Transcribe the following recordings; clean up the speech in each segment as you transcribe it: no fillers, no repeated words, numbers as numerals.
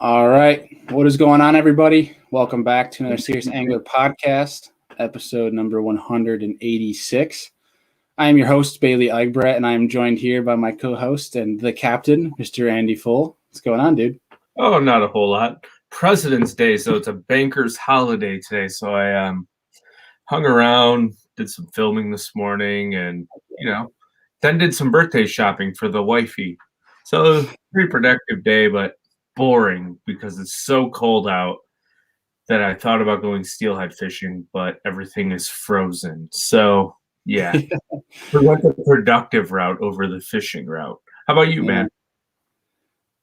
All right. What is going on, everybody? Welcome back to another Serious Angler podcast, episode number 186. I am your host, Bailey Eichbrett, and I am joined here by my co-host and the captain, Mr. Andy Full. What's going on, dude? Oh, not a whole lot. President's Day, so it's a banker's holiday today. So I hung around, did some filming this morning, and, then did some birthday shopping for the wifey. So it was a pretty productive day, but boring because it's so cold out that I thought about going steelhead fishing, but everything is frozen. So, yeah, we went the productive route over the fishing route. How about you, man?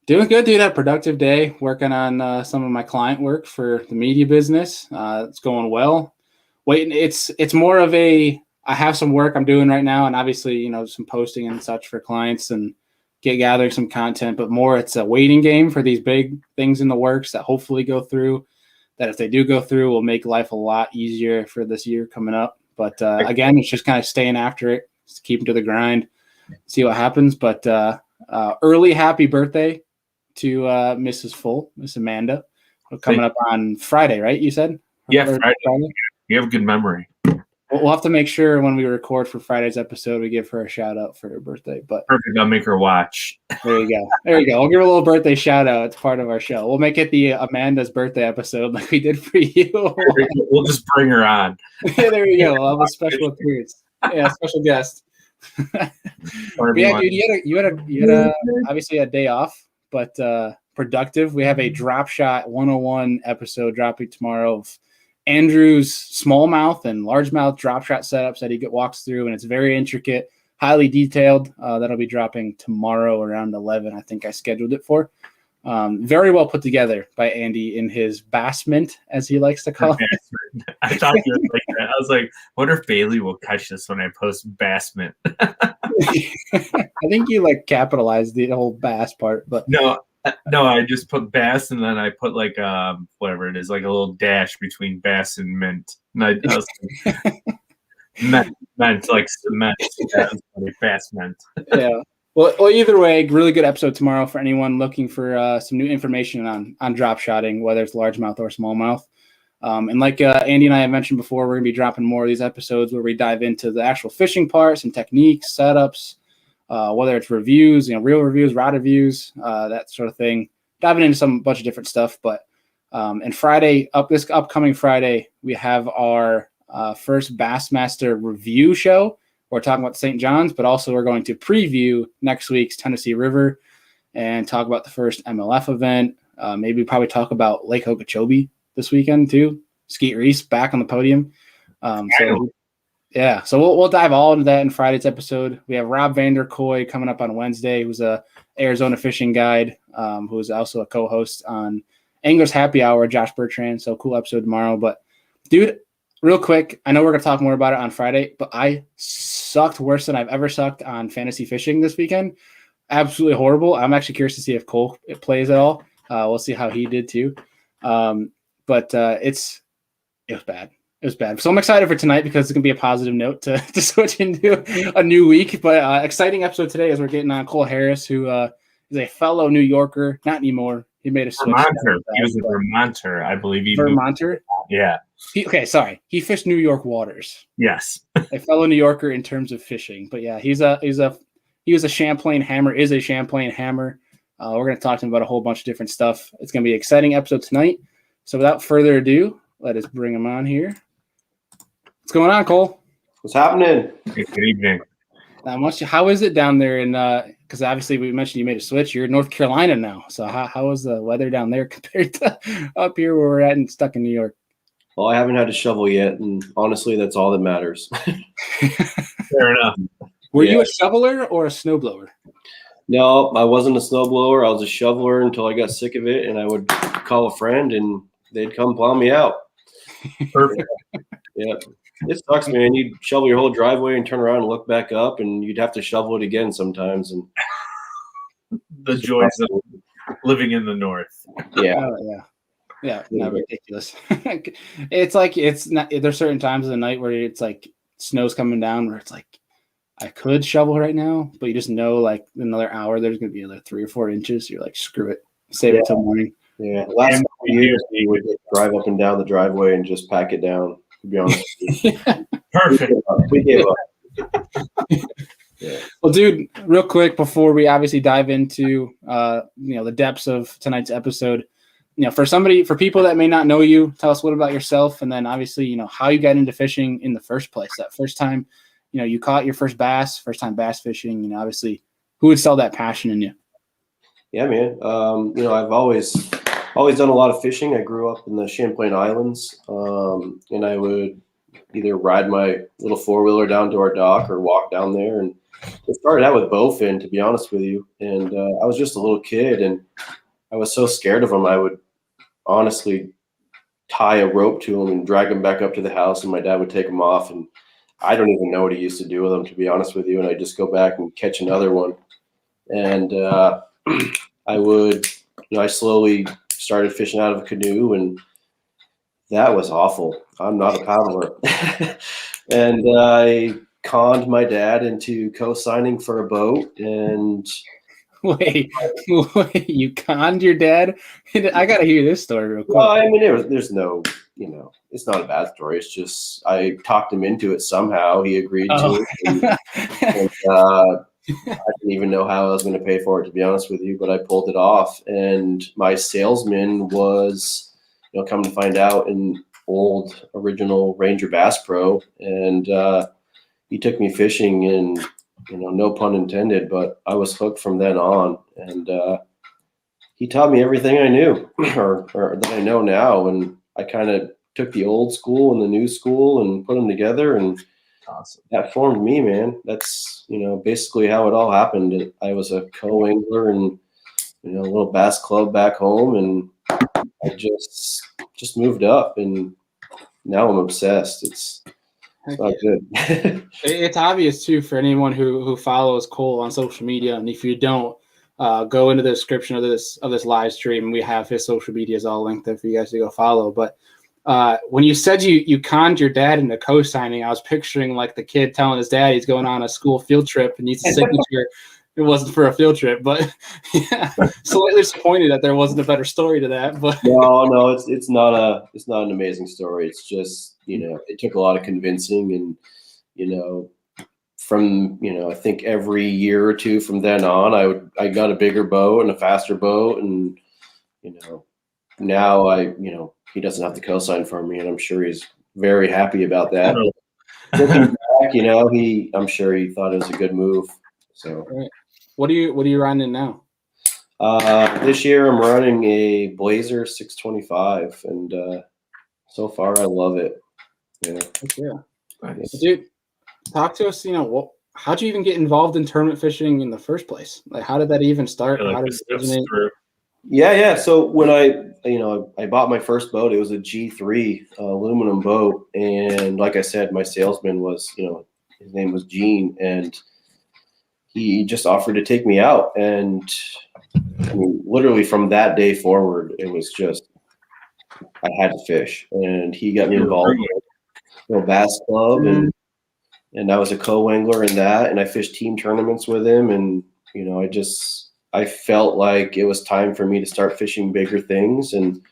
Doing good, dude. Had a productive day working on some of my client work for the media business. It's going well. It's more of I have some work I'm doing right now, and obviously, some posting and such for clients and gathering some content, but more it's a waiting game for these big things in the works that hopefully go through, that if they do go through will make life a lot easier for this year coming up. But again, it's just kind of staying after it, just keeping to the grind, see what happens. But early happy birthday to Miss Amanda, coming up on Friday, right? You said? Yeah, Friday. You have a good memory. We'll have to make sure when we record for Friday's episode, we give her a shout out for her birthday. But perfect. I'll make her watch. There you go. We'll give her a little birthday shout out. It's part of our show. We'll make it the Amanda's birthday episode like we did for you. We'll just bring her on. Yeah, there you go. We'll have a special appearance. Yeah, special guest. Yeah, dude, you had obviously a day off, but productive. We have a Drop Shot 101 episode dropping tomorrow of Andrew's smallmouth and largemouth drop shot setups that he walks through, and it's very intricate, highly detailed. That'll be dropping tomorrow around 11. I think I scheduled it for. Very well put together by Andy in his bassment, as he likes to call it. I thought you were like that. I was like, what if Bailey will catch this when I post bassment? I think you capitalized the whole bass part, but no, I just put bass and then I put whatever it is, like a little dash between bass and mint. And I was like, meant like cement. Yeah, bass mint. Yeah. Well, either way, really good episode tomorrow for anyone looking for some new information on drop shotting, whether it's largemouth or smallmouth. And like Andy and I have mentioned before, we're going to be dropping more of these episodes where we dive into the actual fishing part, some techniques, setups, whether it's reviews, real reviews, rod reviews, that sort of thing, diving into some bunch of different stuff. But and this upcoming Friday, we have our first Bassmaster review show. We're talking about St. John's, but also we're going to preview next week's Tennessee River and talk about the first MLF event. Maybe probably talk about Lake Okeechobee this weekend too. Skeet Reese back on the podium. So we'll dive all into that in Friday's episode. We have Rob Vanderkoy coming up on Wednesday, who's a Arizona fishing guide, who's also a co-host on Angler's Happy Hour, Josh Bertrand. So cool episode tomorrow. But dude, real quick, I know we're going to talk more about it on Friday, but I sucked worse than I've ever sucked on fantasy fishing this weekend. Absolutely horrible. I'm actually curious to see if Cole plays at all. We'll see how he did too. But it was bad. It was bad. So I'm excited for tonight because it's going to be a positive note to switch into a new week. But exciting episode today as we're getting on Cole Harris, who is a fellow New Yorker. Not anymore. He made a switch. He was a Vermonter, I believe. Vermonter? Yeah. He fished New York waters. Yes. A fellow New Yorker in terms of fishing. But yeah, he was a Champlain hammer, is a Champlain hammer. We're going to talk to him about a whole bunch of different stuff. It's going to be an exciting episode tonight. So without further ado, let us bring him on here. What's going on, Cole? What's happening? Good evening. How is it down there? Because obviously we mentioned you made a switch. You're in North Carolina now. So how is the weather down there compared to up here where we're at and stuck in New York? Well, I haven't had a shovel yet, and honestly, that's all that matters. Fair enough. Were you a shoveler or a snowblower? No, I wasn't a snowblower. I was a shoveler until I got sick of it, and I would call a friend, and they'd come plow me out. Perfect. Yeah. It sucks, man. You'd shovel your whole driveway and turn around and look back up, and you'd have to shovel it again sometimes. And the joys of living in the north. Yeah. Yeah, not ridiculous. It's like there's certain times of the night where it's like snow's coming down where it's like I could shovel right now, but you just know like another hour there's gonna be another 3 or 4 inches. So you're like, screw it, save it till morning. Yeah, last couple of years we would drive up and down the driveway and just pack it down. To be honest, Perfect. we gave up. Yeah. Well, dude, real quick before we obviously dive into the depths of tonight's episode, for people that may not know you, tell us what about yourself, and then obviously how you got into fishing in the first place. That first time, you caught your first time bass fishing. Obviously, who instilled that passion in you? Yeah, man. I've always done a lot of fishing. I grew up in the Champlain Islands, and I would either ride my little 4-wheeler down to our dock or walk down there. And it started out with bowfin, to be honest with you. And I was just a little kid, and I was so scared of them. I would honestly tie a rope to them and drag them back up to the house, and my dad would take them off. And I don't even know what he used to do with them, to be honest with you. And I'd just go back and catch another one. And I slowly started fishing out of a canoe, and that was awful. I'm not a paddler. And I conned my dad into co-signing for a boat. And wait, you conned your dad? I got to hear this story real quick. Well, I mean, there's no, it's not a bad story. It's just I talked him into it somehow. He agreed to it. And I didn't even know how I was going to pay for it, to be honest with you, but I pulled it off. And my salesman was, come to find out, an old original Ranger Bass Pro. And he took me fishing, and, no pun intended, but I was hooked from then on. And he taught me everything I knew or that I know now. And I kind of took the old school and the new school and put them together, and awesome. That formed me, man. That's, basically how it all happened. I was a co-angler in, a little bass club back home, and I just moved up, and now I'm obsessed. It's not good. It's obvious too for anyone who follows Cole on social media, and if you don't, go into the description of this live stream. We have his social medias all linked there for you guys to go follow. But when you said you conned your dad into co-signing, I was picturing like the kid telling his dad he's going on a school field trip and needs a signature. It wasn't for a field trip, but yeah, slightly disappointed that there wasn't a better story to that. But no, it's not an amazing story. It's just, it took a lot of convincing, and from I think every year or two from then on, I got a bigger boat and a faster boat, and now he doesn't have to co-sign for me, and I'm sure he's very happy about that. Looking back, I'm sure he thought it was a good move. So, right. What are you running now? This year I'm running a Blazer 625, and so far I love it. Yeah. Nice. Dude, talk to us. How'd you even get involved in tournament fishing in the first place? Like, how did that even start? How did it originate? Yeah. So when I bought my first boat, it was a G3 aluminum boat, and like I said, my salesman was, his name was Gene, and he just offered to take me out. And I mean, literally from that day forward, it was just I had to fish, and he got me involved in a bass club, and I was a co-angler in that, and I fished team tournaments with him, and I felt like it was time for me to start fishing bigger things, and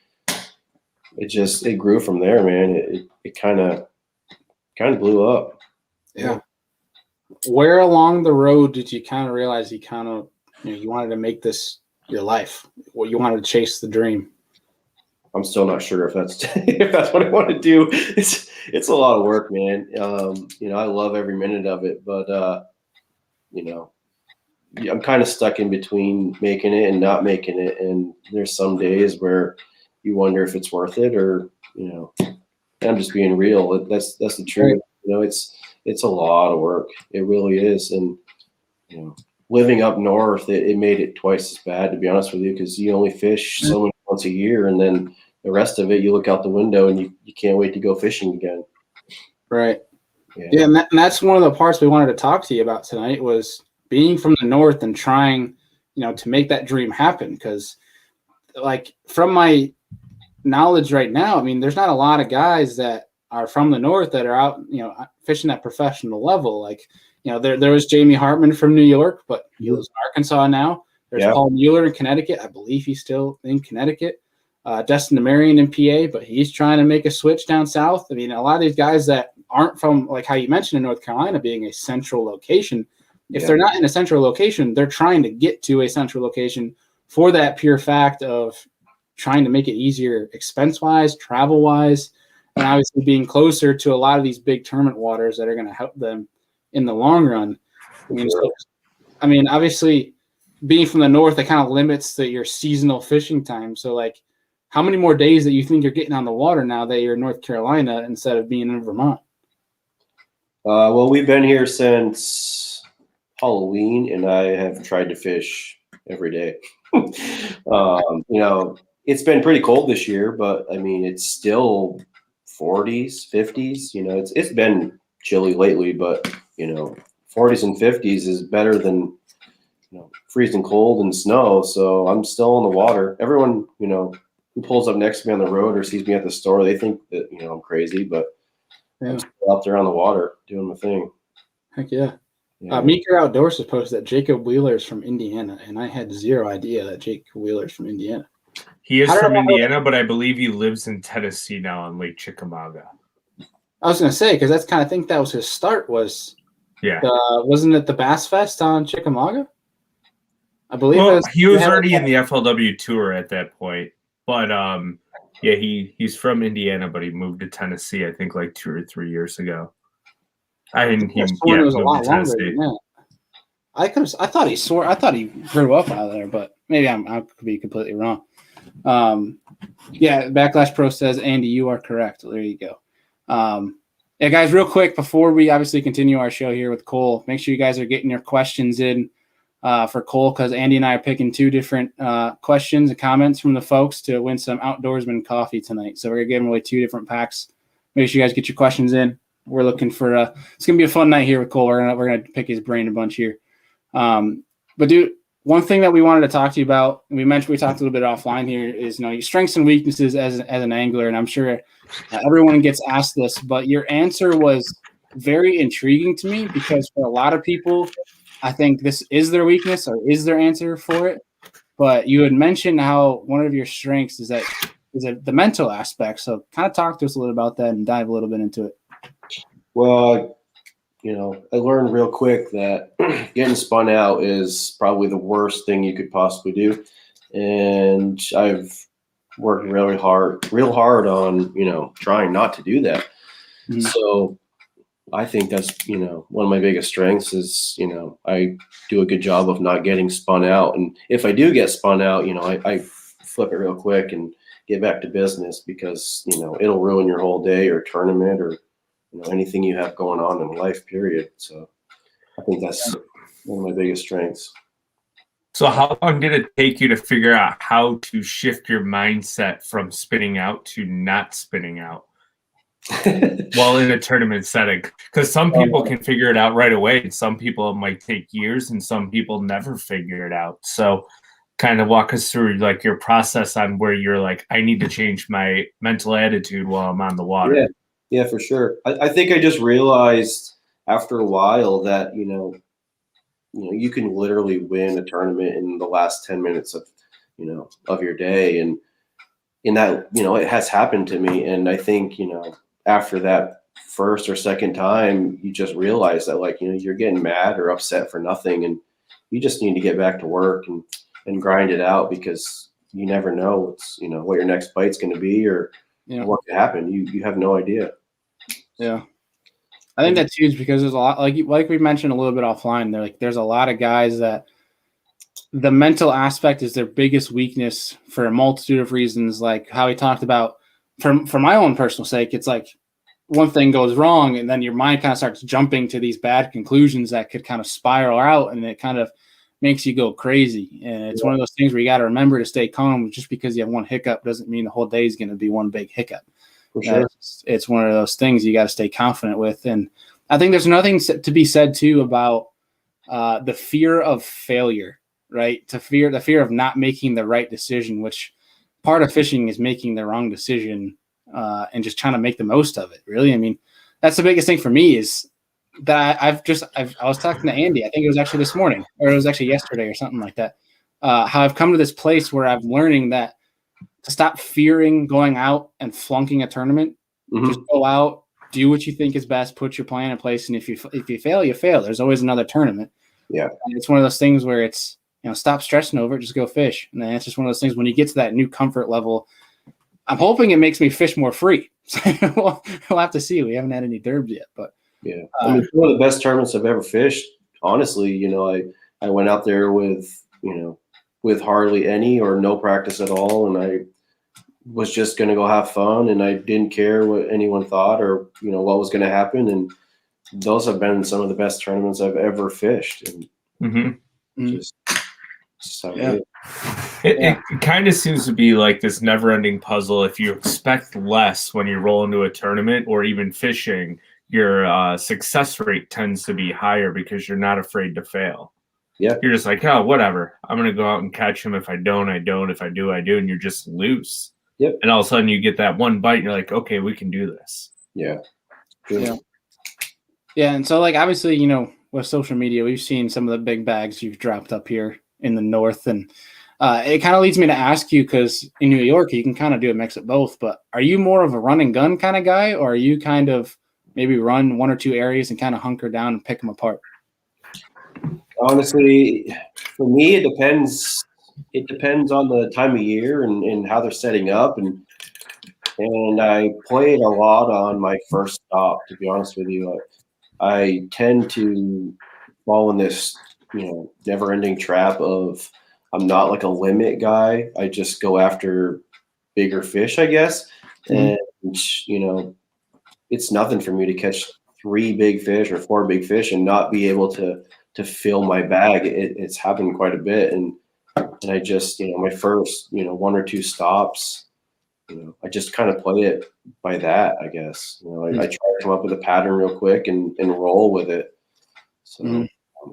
it grew from there, man. It kind of blew up. Yeah. Where along the road did you kind of realize you wanted to make this your life? Well, you wanted to chase the dream? I'm still not sure if that's what I want to do. It's a lot of work, man. I love every minute of it, but I'm kind of stuck in between making it and not making it. And there's some days where you wonder if it's worth it, or, I'm just being real. That's the truth. Right. It's a lot of work. It really is. And, living up north, it made it twice as bad, to be honest with you, because you only fish so many once a year. And then the rest of it, you look out the window and you can't wait to go fishing again. Right. Yeah. And that's one of the parts we wanted to talk to you about tonight, was being from the north and trying, to make that dream happen. Because, like, from my knowledge right now, I mean, there's not a lot of guys that are from the north that are out, fishing at professional level. Like, there was Jamie Hartman from New York, but he lives in Arkansas now. There's Paul Mueller in Connecticut. I believe he's still in Connecticut. destined to Marion in PA, but he's trying to make a switch down south. I mean, a lot of these guys that aren't from, like how you mentioned in North Carolina being a central location, if they're not in a central location, they're trying to get to a central location for that pure fact of trying to make it easier expense-wise, travel-wise, and obviously being closer to a lot of these big tournament waters that are going to help them in the long run. I mean, obviously, being from the north, it kind of limits your seasonal fishing time. So, like, how many more days that you think you're getting on the water now that you're in North Carolina instead of being in Vermont? Well, we've been here since Halloween, and I have tried to fish every day. It's been pretty cold this year, but I mean, it's still 40s, 50s. It's been chilly lately, but 40s and 50s is better than freezing cold and snow. So I'm still in the water. Everyone who pulls up next to me on the road or sees me at the store, they think that I'm crazy, but I'm still out there on the water doing my thing. Heck yeah. Meeker Outdoors has posted that Jacob Wheeler's from Indiana, and I had zero idea that Jacob Wheeler's from Indiana. He is from Indiana, but I believe he lives in Tennessee now on Lake Chickamauga. I was going to say, because that's kind of think that was his start was, wasn't it the Bass Fest on Chickamauga? I believe he was already in the FLW tour at that point, but he's from Indiana, but he moved to Tennessee, I think like 2 or 3 years ago. It was a lot longer than that. I thought he grew up out of there, but maybe I could be completely wrong. Backlash Pro says, Andy, you are correct. There you go. Guys, real quick before we obviously continue our show here with Cole, make sure you guys are getting your questions in for Cole, because Andy and I are picking 2 different questions and comments from the folks to win some Outdoorsman coffee tonight. So we're gonna give away 2 different packs. Make sure you guys get your questions in. We're looking for it's gonna be a fun night here with Cole. We're gonna pick his brain a bunch here. But dude, one thing that we wanted to talk to you about, and we talked a little bit offline here, is your strengths and weaknesses as an angler. And I'm sure everyone gets asked this, but your answer was very intriguing to me, because for a lot of people, I think this is their weakness or is their answer for it. But you had mentioned how one of your strengths is the mental aspect. So kind of talk to us a little about that and dive a little bit into it. Well, I learned real quick that getting spun out is probably the worst thing you could possibly do. And I've worked real hard on, trying not to do that. Mm-hmm. So I think that's, one of my biggest strengths is, I do a good job of not getting spun out. And if I do get spun out, I flip it real quick and get back to business, because, it'll ruin your whole day or tournament or, anything you have going on in life, period. So I think that's one of my biggest strengths. So how long did it take you to figure out how to shift your mindset from spinning out to not spinning out while in a tournament setting? Because some people can figure it out right away, and some people it might take years, and some people never figure it out. So kind of walk us through like your process on where you're like, I need to change my mental attitude while I'm on the water. Yeah, for sure. I think I just realized after a while that, you can literally win a tournament in the last 10 minutes of your day. And in that, it has happened to me. And I think, after that first or second time, you just realize that, like, you're getting mad or upset for nothing. And you just need to get back to work and grind it out, because you never know what your next bite's going to be or what could happen. You have no idea. Yeah. I think that's huge, because there's a lot, like we mentioned a little bit offline, there's a lot of guys that the mental aspect is their biggest weakness for a multitude of reasons, like how he talked about. For my own personal sake, it's like one thing goes wrong and then your mind kind of starts jumping to these bad conclusions that could kind of spiral out, and it kind of makes you go crazy. And it's one of those things where you got to remember to stay calm. Just because you have one hiccup doesn't mean the whole day is going to be one big hiccup. For sure. It's one of those things you got to stay confident with. And I think there's nothing to be said too about the fear of failure, right? The fear of not making the right decision, which part of fishing is making the wrong decision and just trying to make the most of it. Really. I mean, that's the biggest thing for me, is that I was talking to Andy, I think it was actually this morning, or it was actually yesterday or something like that. How I've come to this place where I'm learning that to stop fearing going out and flunking a tournament. Just go out, do what you think is best, put your plan in place, and if you fail, you fail. There's always another tournament. Yeah, and it's one of those things where it's, stop stressing over it, just go fish. And then it's just one of those things when you get to that new comfort level. I'm hoping it makes me fish more free. we'll have to see. We haven't had any derbs yet, but yeah, I mean, one of the best tournaments I've ever fished. Honestly, I went out there with hardly any or no practice at all, and I was just going to go have fun, and I didn't care what anyone thought or what was going to happen. And those have been some of the best tournaments I've ever fished. And just so good. It kind of seems to be like this never-ending puzzle. If you expect less when you roll into a tournament or even fishing, your success rate tends to be higher because you're not afraid to fail. Yeah, you're just like, oh, whatever. I'm gonna go out and catch him. If I don't, I don't. If I do, I do. And you're just loose. Yep. And all of a sudden, you get that one bite, and you're like, okay, we can do this. Yeah. Yeah. And so, like, obviously, with social media, we've seen some of the big bags you've dropped up here in the north, and it kind of leads me to ask you, because in New York, you can kind of do a mix of both. But are you more of a run and gun kind of guy, or are you kind of maybe run one or two areas and kind of hunker down and pick them apart? Honestly, for me, it depends. It depends on the time of year and how they're setting up. And I played a lot on my first stop, to be honest with you. I tend to fall in this, never-ending trap of I'm not like a limit guy. I just go after bigger fish, I guess. And, it's nothing for me to catch 3 big fish or 4 big fish and not be able to fill my bag. It's happened quite a bit. And I just, my first, 1 or 2 stops, I just kind of play it by that, I guess. I try to come up with a pattern real quick and roll with it. So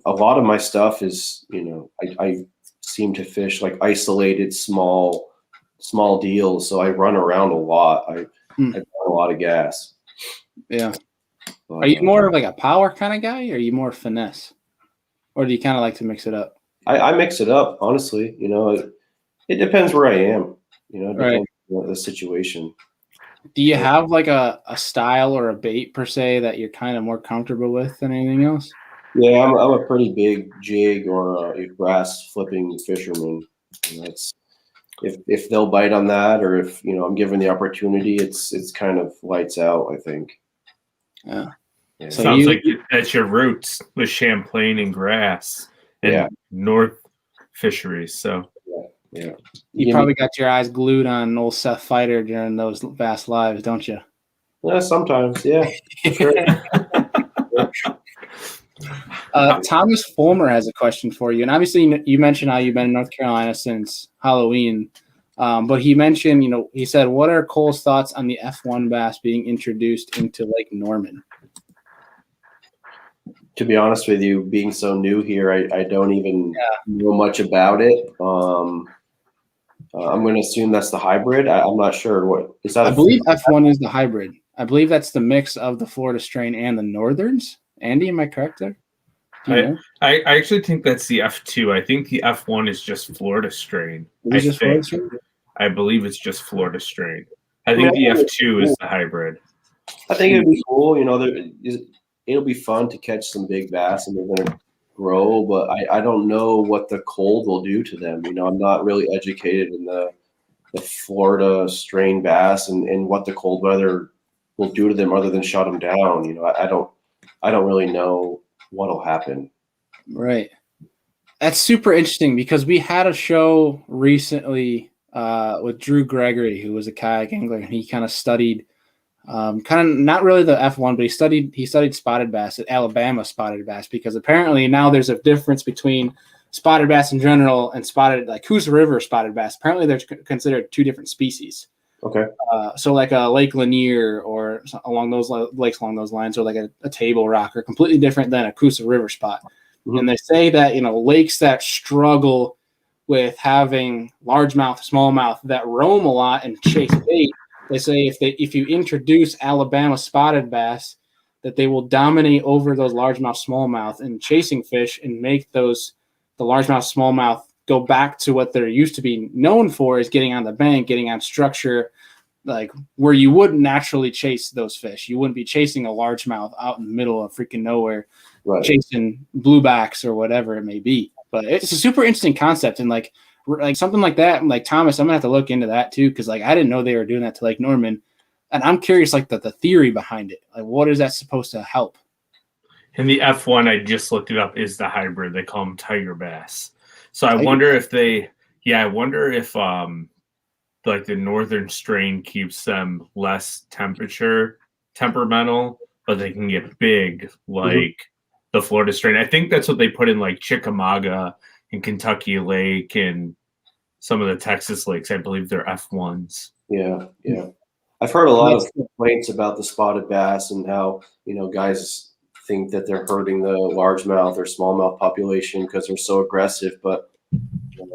a lot of my stuff is, I seem to fish like isolated small deals. So I run around a lot. I run a lot of gas. Yeah. But, are you more of like a power kind of guy, or are you more finesse? Or do you kind of like to mix it up? I mix it up, honestly. It depends where I am. It depends on the situation. Do you have like a style or a bait per se that you're kind of more comfortable with than anything else? Yeah, I'm a pretty big jig or a grass flipping fisherman. If they'll bite on that, or if I'm given the opportunity, it's kind of lights out, I think. Yeah. So sounds like that's your roots with Champlain and grass and North Fisheries. So yeah. You probably got your eyes glued on old Seth Fighter during those vast lives, don't you? Yeah, sometimes, yeah. Sure. Thomas Fulmer has a question for you, and obviously you mentioned how you've been in North Carolina since Halloween, but he mentioned, he said, what are Cole's thoughts on the F1 bass being introduced into Lake Norman? To be honest with you, being so new here, I don't even know much about it. I'm going to assume that's the hybrid. I'm not sure. What is that? I believe F1 is the hybrid. I believe that's the mix of the Florida strain and the Northerns. Andy, am I correct there? I actually think that's the F2. I think the F1 is just Florida strain. I believe it's just Florida strain. I think the F2 is the hybrid. I think it'd be cool. It'll be fun to catch some big bass, and they're going to grow. But I don't know what the cold will do to them. I'm not really educated in the Florida strain bass and what the cold weather will do to them, other than shut them down. I don't really know what'll happen. Right. That's super interesting, because we had a show recently with Drew Gregory, who was a kayak angler, and he kind of studied kind of not really the F1, but he studied spotted bass at Alabama spotted bass, because apparently now there's a difference between spotted bass in general and spotted, like Coosa River spotted bass. Apparently they're considered 2 different species. Okay. So like a Lake Lanier or along those lakes along those lines, or like a Table Rock, are completely different than a Coosa River spot. Mm-hmm. And they say that, lakes that struggle with having largemouth, smallmouth that roam a lot and chase bait, they say if you introduce Alabama spotted bass, that they will dominate over those largemouth, smallmouth and chasing fish and make the largemouth, smallmouth go back to what they're used to be known for, is getting on the bank, getting on structure, like where you wouldn't naturally chase those fish. You wouldn't be chasing a largemouth out in the middle of freaking nowhere, chasing bluebacks or whatever it may be. But it's a super interesting concept, and like something like that, like Thomas, I'm gonna have to look into that too, because like I didn't know they were doing that to Lake Norman, and I'm curious like the theory behind it. Like, what is that supposed to help? And the F1, I just looked it up, is the hybrid. They call them tiger bass. So I wonder if like the northern strain keeps them less temperamental, but they can get big like the Florida strain. I think that's what they put in like Chickamauga and Kentucky Lake and some of the Texas lakes. I believe they're F1s. Yeah. I've heard a lot of complaints about the spotted bass and how, guys think that they're hurting the largemouth or smallmouth population because they're so aggressive. But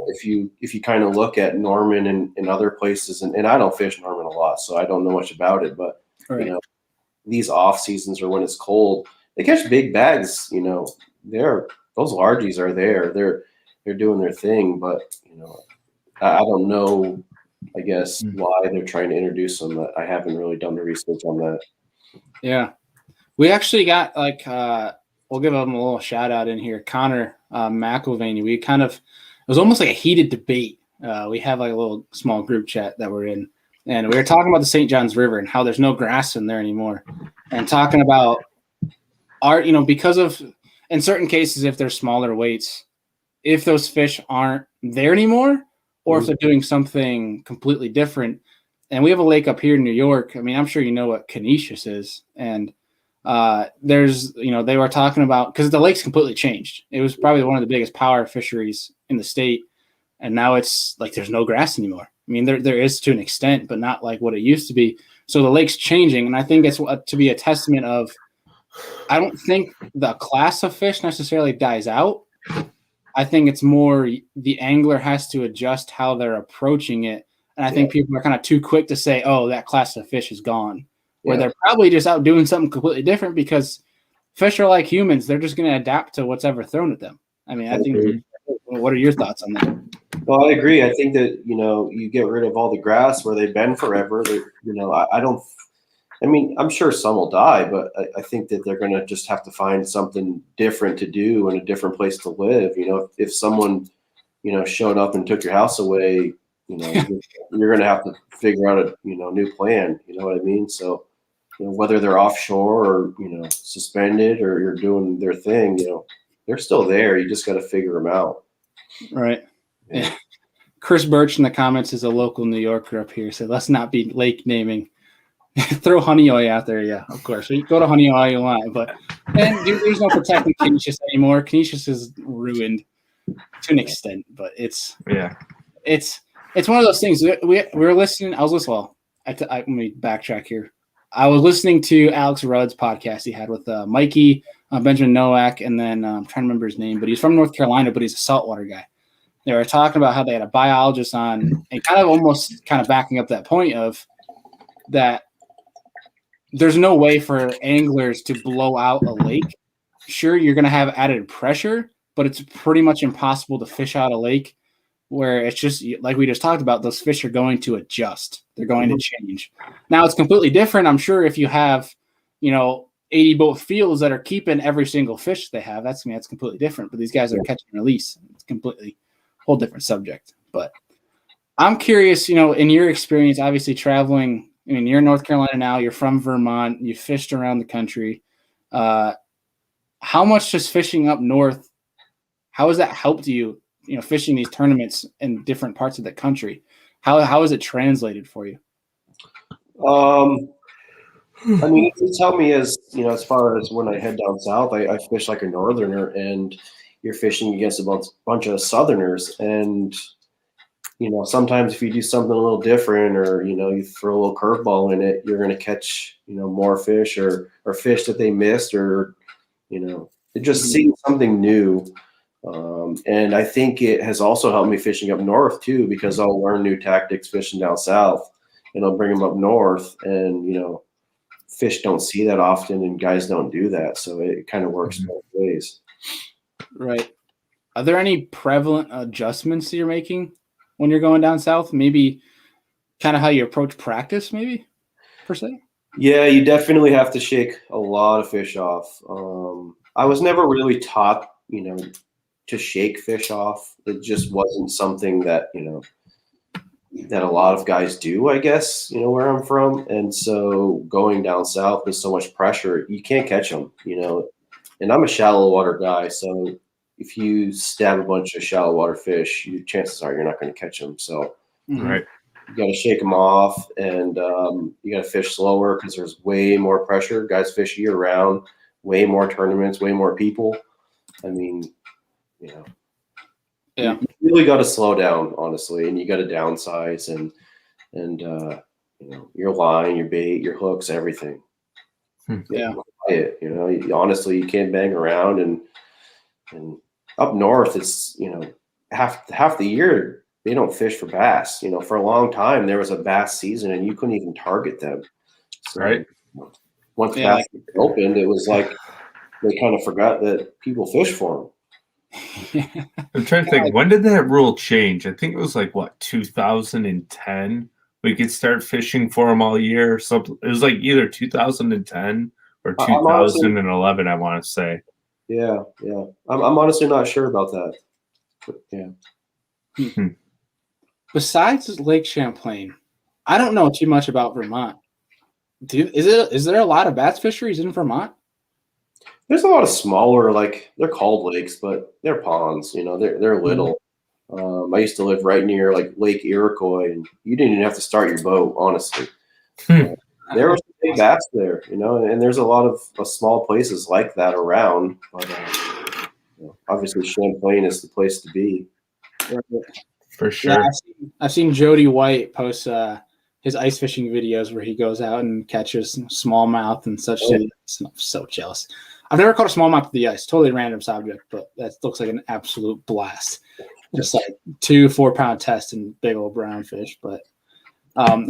if you kind of look at Norman and other places, and I don't fish Norman a lot, so I don't know much about it, but these off seasons or when it's cold, they catch big bags. Those largies are there. They're doing their thing, but I don't know, I guess, why they're trying to introduce them. I haven't really done the research on that. Yeah. We actually got we'll give him a little shout out in here. Connor McIlvaney. It was almost like a heated debate. We have like a little small group chat that we're in, and we were talking about the St. Johns River and how there's no grass in there anymore, and talking about because of, in certain cases, if they're smaller weights, if those fish aren't there anymore, or if they're doing something completely different. And we have a lake up here in New York. I mean, I'm sure you know what Canisius is, and there's, they were talking about, because the lake's completely changed. It was probably one of the biggest power fisheries in the state, and now it's like there's no grass anymore. I mean, there is to an extent, but not like what it used to be. So the lake's changing, and I think it's to be a testament of, I don't think the class of fish necessarily dies out. I think it's more the angler has to adjust how they're approaching it, and I think people are kind of too quick to say, "Oh, that class of fish is gone." Where they're probably just out doing something completely different, because fish are like humans. They're just going to adapt to what's ever thrown at them. I mean, I think, what are your thoughts on that? Well, I agree. I think that, you get rid of all the grass where they've been forever. I'm sure some will die, but I think that they're going to just have to find something different to do and a different place to live. If someone, showed up and took your house away, you're going to have to figure out a, new plan. You know what I mean? So, whether they're offshore or, suspended or you're doing their thing, they're still there. You just got to figure them out. Right. Yeah. Chris Birch in the comments is a local New Yorker up here. So let's not be lake naming. Throw Honeoye out there. Yeah, of course. So you go to Honeoye all you want, but there's no protecting Canisius anymore. Canisius is ruined to an extent, but it's one of those things. We were listening. I was listening. Well, let me backtrack here. I was listening to Alex Rudd's podcast he had with Mikey, Benjamin Nowak, and then I'm trying to remember his name, but he's from North Carolina, but he's a saltwater guy. They were talking about how they had a biologist on, and kind of backing up that point of that there's no way for anglers to blow out a lake. Sure, you're going to have added pressure, but it's pretty much impossible to fish out a lake where it's just like we just talked about. Those fish are going to adjust. They're going to change. Now it's completely different. I'm sure if you have, 80 boat fields that are keeping every single fish they have, that's completely different. But these guys are catch and release. It's completely whole different subject. But I'm curious, in your experience, obviously traveling, you're in North Carolina now, you're from Vermont, you fished around the country. How much does fishing up north, how has that helped you, fishing these tournaments in different parts of the country? How is it translated for you? It's helped me as far as when I head down south, I fish like a northerner, and you're fishing against a bunch of southerners. And, sometimes if you do something a little different or, you throw a little curveball in it, you're going to catch, more fish or fish that they missed or, just seeing something new. And I think it has also helped me fishing up north too, because I'll learn new tactics fishing down south and I'll bring them up north, and, fish don't see that often and guys don't do that. So it kind of works both ways. Right. Are there any prevalent adjustments that you're making when you're going down south? Maybe kind of how you approach practice, maybe per se. Yeah, you definitely have to shake a lot of fish off. I was never really taught, to shake fish off. It just wasn't something that, that a lot of guys do, I guess, where I'm from. And so going down south with so much pressure, you can't catch them, and I'm a shallow water guy. So if you stab a bunch of shallow water fish, chances are you're not going to catch them. So Right. you got to shake them off, and you got to fish slower because there's way more pressure. Guys fish year round, way more tournaments, way more people. I mean, Yeah. you really got to slow down, honestly, and you got to downsize and your line, your bait, your hooks, everything. Yeah. Honestly, you can't bang around, and up north, it's half the year they don't fish for bass. For a long time there was a bass season, and you couldn't even target them. So Right. once bass opened, it was like they kind of forgot that people fish for them. I'm trying to think, when did that rule change? I think it was like, what, 2010? We could start fishing for them all year. Or something. It was like either 2010 or 2011, I want to say. Yeah. I'm honestly not sure about that. But, yeah. Besides Lake Champlain, I don't know too much about Vermont. Is there a lot of bass fisheries in Vermont? There's a lot of smaller, they're called lakes, but they're ponds. They're little. I used to live right near Lake Iroquois, and you didn't even have to start your boat, honestly. There were some big bass there, and there's a lot of small places like that around. But obviously, Champlain is the place to be. For sure. Yeah, I've seen Jody White post his ice fishing videos where he goes out and catches smallmouth and such. Oh. I'm so jealous. I've never caught a smallmouth with the ice. Totally random subject, but that looks like an absolute blast. Just like 2 4-pound tests and big old brown fish. But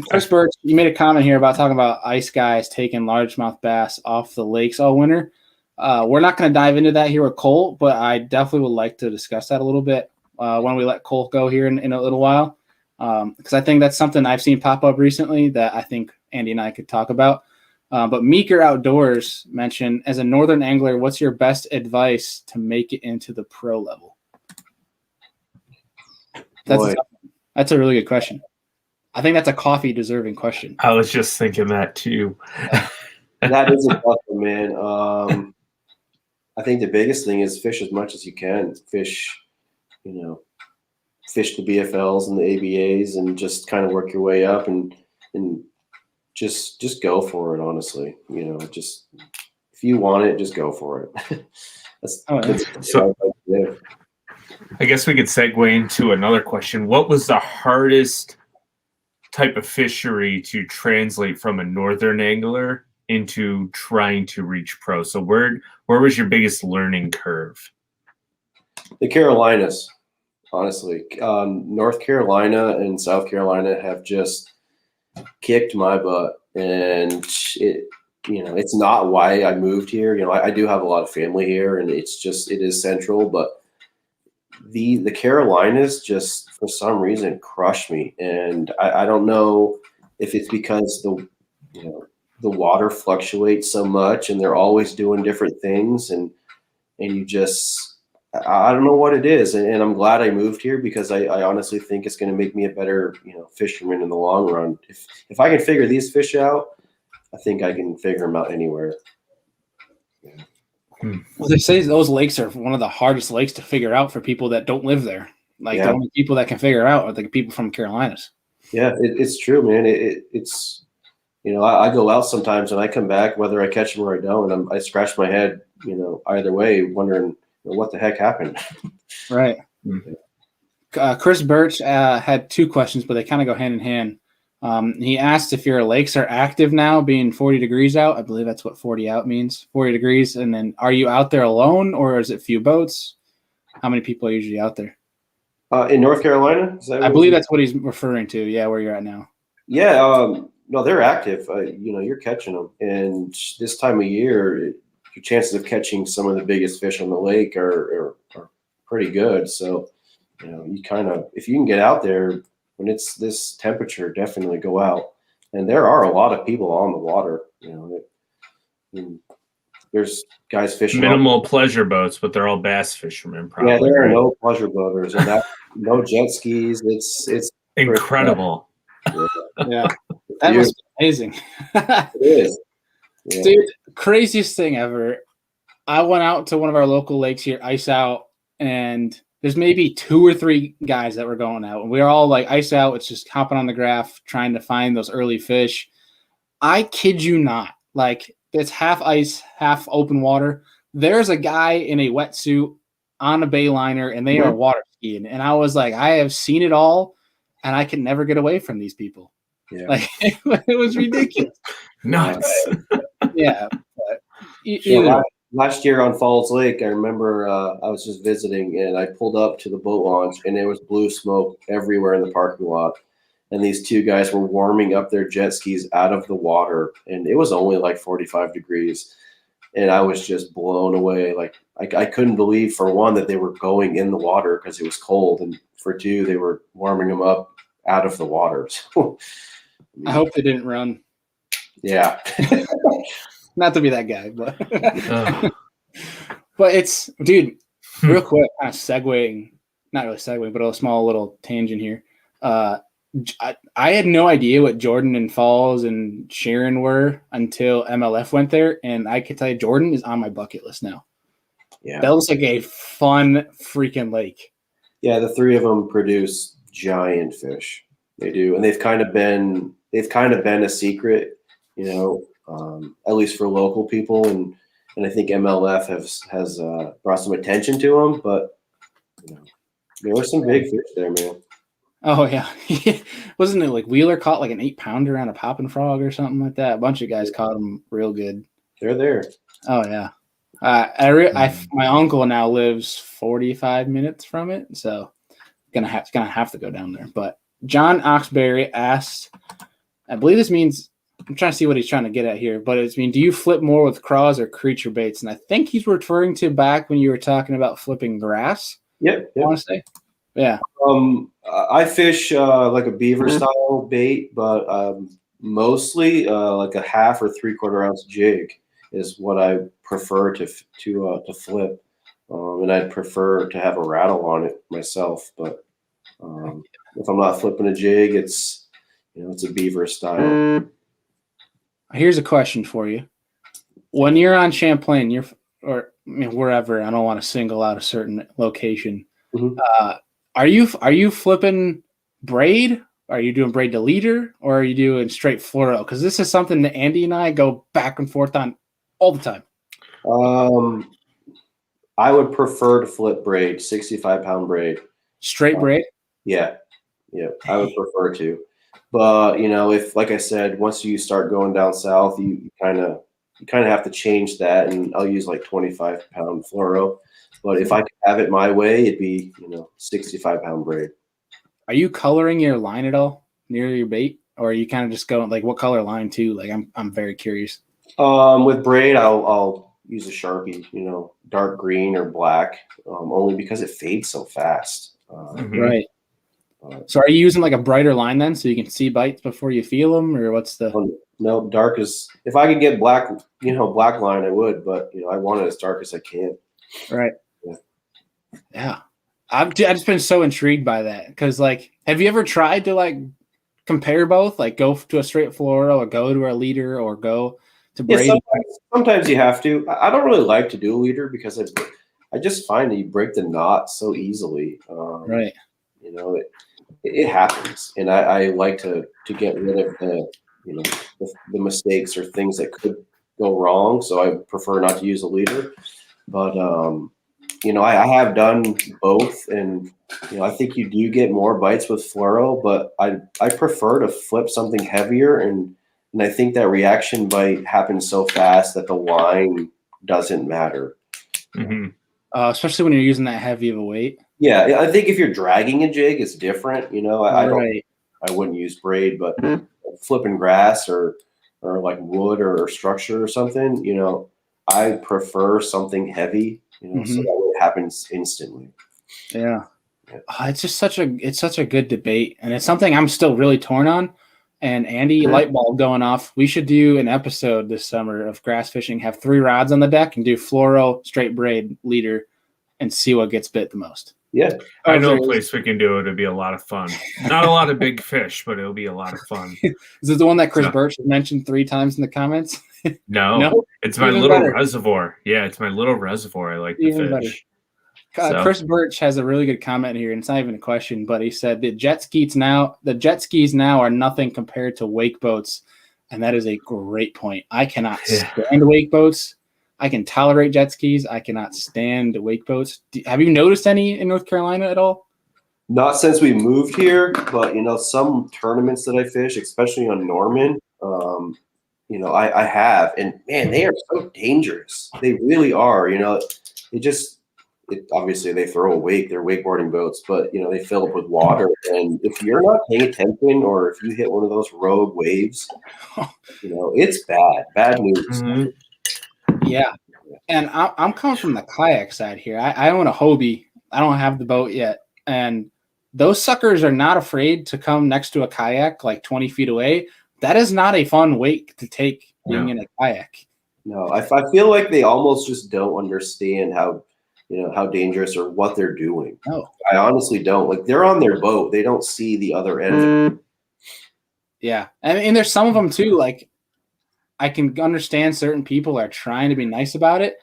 Chris Birch, you made a comment here about talking about ice guys taking largemouth bass off the lakes all winter. We're not going to dive into that here with Cole, but I definitely would like to discuss that a little bit when we let Cole go here in a little while. Because I think that's something I've seen pop up recently that I think Andy and I could talk about. But Meeker Outdoors mentioned, as a northern angler, what's your best advice to make it into the pro level? That's a really good question. I think that's a coffee deserving question. I was just thinking that too. That is a tough one, man. I think the biggest thing is fish as much as you can. Fish the BFLs and the ABAs, and just kind of work your way up and just go for it. Honestly, just if you want it, just go for it. So I guess we could segue into another question. What was the hardest type of fishery to translate from a northern angler into trying to reach pro? So where was your biggest learning curve? The Carolinas, honestly. North Carolina and South Carolina have just kicked my butt, and it's not why I moved here. I do have a lot of family here, and it is central, but the Carolinas just for some reason crushed me, and I don't know if it's because the water fluctuates so much, and they're always doing different things, and you just I don't know what it is, and I'm glad I moved here because I honestly think it's going to make me a better fisherman in the long run. If I can figure these fish out, I think I can figure them out anywhere. Yeah. Well, they say those lakes are one of the hardest lakes to figure out for people that don't live there. The only people that can figure it out are the people from Carolinas. Yeah, it's true, man. It's I go out sometimes and I come back, whether I catch them or I don't, and I scratch my head, either way, wondering what the heck happened. Right. Chris Birch had 2 questions, but they kind of go hand in hand. He asked if your lakes are active now, being 40 degrees out. I believe that's what 40 out means, 40 degrees. And then are you out there alone, or is it few boats? How many people are usually out there? In North Carolina? I believe that's what he's referring to. Yeah, where you're at now. Yeah. No, they're active. You're catching them. And this time of year, your chances of catching some of the biggest fish on the lake are pretty good. So, you kind of, if you can get out there when it's this temperature, definitely go out. And there are a lot of people on the water. There's guys fishing. Minimal pleasure boats, but they're all bass fishermen. Probably. Yeah, there are right? no pleasure boaters, and no jet skis. It's incredible. Yeah, that must be amazing. It is, yeah. Dude. Craziest thing ever. I went out to one of our local lakes here, ice out, and there's maybe 2 or 3 guys that were going out, and we were all like ice out. It's just hopping on the graph, trying to find those early fish. I kid you not, like it's half ice, half open water. There's a guy in a wetsuit on a bayliner, and they are water skiing. And I was like, I have seen it all, and I can never get away from these people. Yeah. Like it was ridiculous. Nuts. Yeah. But, last year on Falls Lake, I remember I was just visiting, and I pulled up to the boat launch, and there was blue smoke everywhere in the parking lot. And these 2 guys were warming up their jet skis out of the water, and it was only like 45 degrees. And I was just blown away. Like I couldn't believe, for one, that they were going in the water because it was cold, and for 2, they were warming them up out of the water. So, I hope they didn't run. Yeah. Not to be that guy, but but it's, dude, real quick, kind of segueing, not really segueing, but a small little tangent here. I had no idea what Jordan and Falls and Sharon were until MLF went there, and I can tell you Jordan is on my bucket list now. Yeah, that looks like a fun freaking lake. Yeah, the 3 of them produce giant fish. They do, and they've kind of been a secret, at least for local people, and I think MLF has brought some attention to them. But there were some big fish there, man. Oh yeah, wasn't it like Wheeler caught like an 8-pounder on a popping frog or something like that? A bunch of guys caught them real good. They're there. Oh yeah, my uncle now lives 45 minutes from it, so gonna have to go down there. But John Oxbury asked, I believe this means, I'm trying to see what he's trying to get at here, but it's do you flip more with craws or creature baits? And I think he's referring to back when you were talking about flipping grass. Yep. I want to say. Yeah. I fish like a beaver style bait, but mostly like a 1/2 or 3/4 ounce jig is what I prefer to flip, and I'd prefer to have a rattle on it myself. But if I'm not flipping a jig, it's a beaver style. Here's a question for you: when you're on Champlain, wherever, I don't want to single out a certain location. Are you flipping braid? Are you doing braid to leader, or are you doing straight fluoro? Because this is something that Andy and I go back and forth on all the time. I would prefer to flip braid, 65-pound braid. Straight braid? Yeah, I would prefer to. But if, like I said, once you start going down south, you kind of have to change that, and I'll use like 25-pound fluoro. But if I could have it my way, it'd be 65-pound braid. Are you coloring your line at all near your bait, or are you kind of just going like what color line too? Like I'm very curious. With braid, I'll use a Sharpie, dark green or black, only because it fades so fast. Right. So are you using like a brighter line then, so you can see bites before you feel them, or what's the? No, dark is. If I could get black, black line, I would, but I want it as dark as I can. Right. Yeah. I've just been so intrigued by that because, like, have you ever tried to like compare both, like go to a straight fluoro or go to a leader or go to braid? Yeah, sometimes you have to. I don't really like to do a leader because I just find that you break the knot so easily. Right. It happens, and I like to get rid of the mistakes or things that could go wrong. So I prefer not to use a leader, but I have done both, and I think you do get more bites with fluoro, but I prefer to flip something heavier, and I think that reaction bite happens so fast that the line doesn't matter. Especially when you're using that heavy of a weight. Yeah, I think if you're dragging a jig, it's different. I wouldn't use braid, but flipping grass or like wood or structure or something, I prefer something heavy, so that it happens instantly. Yeah. It's just such a good debate, and it's something I'm still really torn on. And Andy, light bulb going off. We should do an episode this summer of grass fishing, have 3 rods on the deck and do fluoro, straight braid, leader, and see what gets bit the most. Yeah. I know a place we can do it. It'd be a lot of fun. Not a lot of big fish, but it'll be a lot of fun. Is it the one that Chris Birch mentioned 3 times in the comments? No, it's my little reservoir. Yeah, it's my little reservoir. I like to fish. Chris Birch has a really good comment here, and it's not even a question, but he said the jet skis now are nothing compared to wake boats, and that is a great point. I cannot stand wake boats. I can tolerate jet skis. I cannot stand wake boats. Have you noticed any in North Carolina at all? Not since we moved here, but some tournaments that I fish, especially on Norman, I have, and man, they are so dangerous. They really are. Obviously they throw a wake. They're wakeboarding boats, but they fill up with water, and if you're not paying attention, or if you hit one of those rogue waves, it's bad news. Mm-hmm. Yeah, and I'm coming from the kayak side here. I own a Hobie. I don't have the boat yet, and those suckers are not afraid to come next to a kayak like 20 feet away. That is not a fun wake to take being in a kayak. No, I feel like they almost just don't understand how dangerous or what they're doing. No, I honestly don't. Like, they're on their boat. They don't see the other end of it. Yeah, and there's some of them too. Like, I can understand certain people are trying to be nice about it.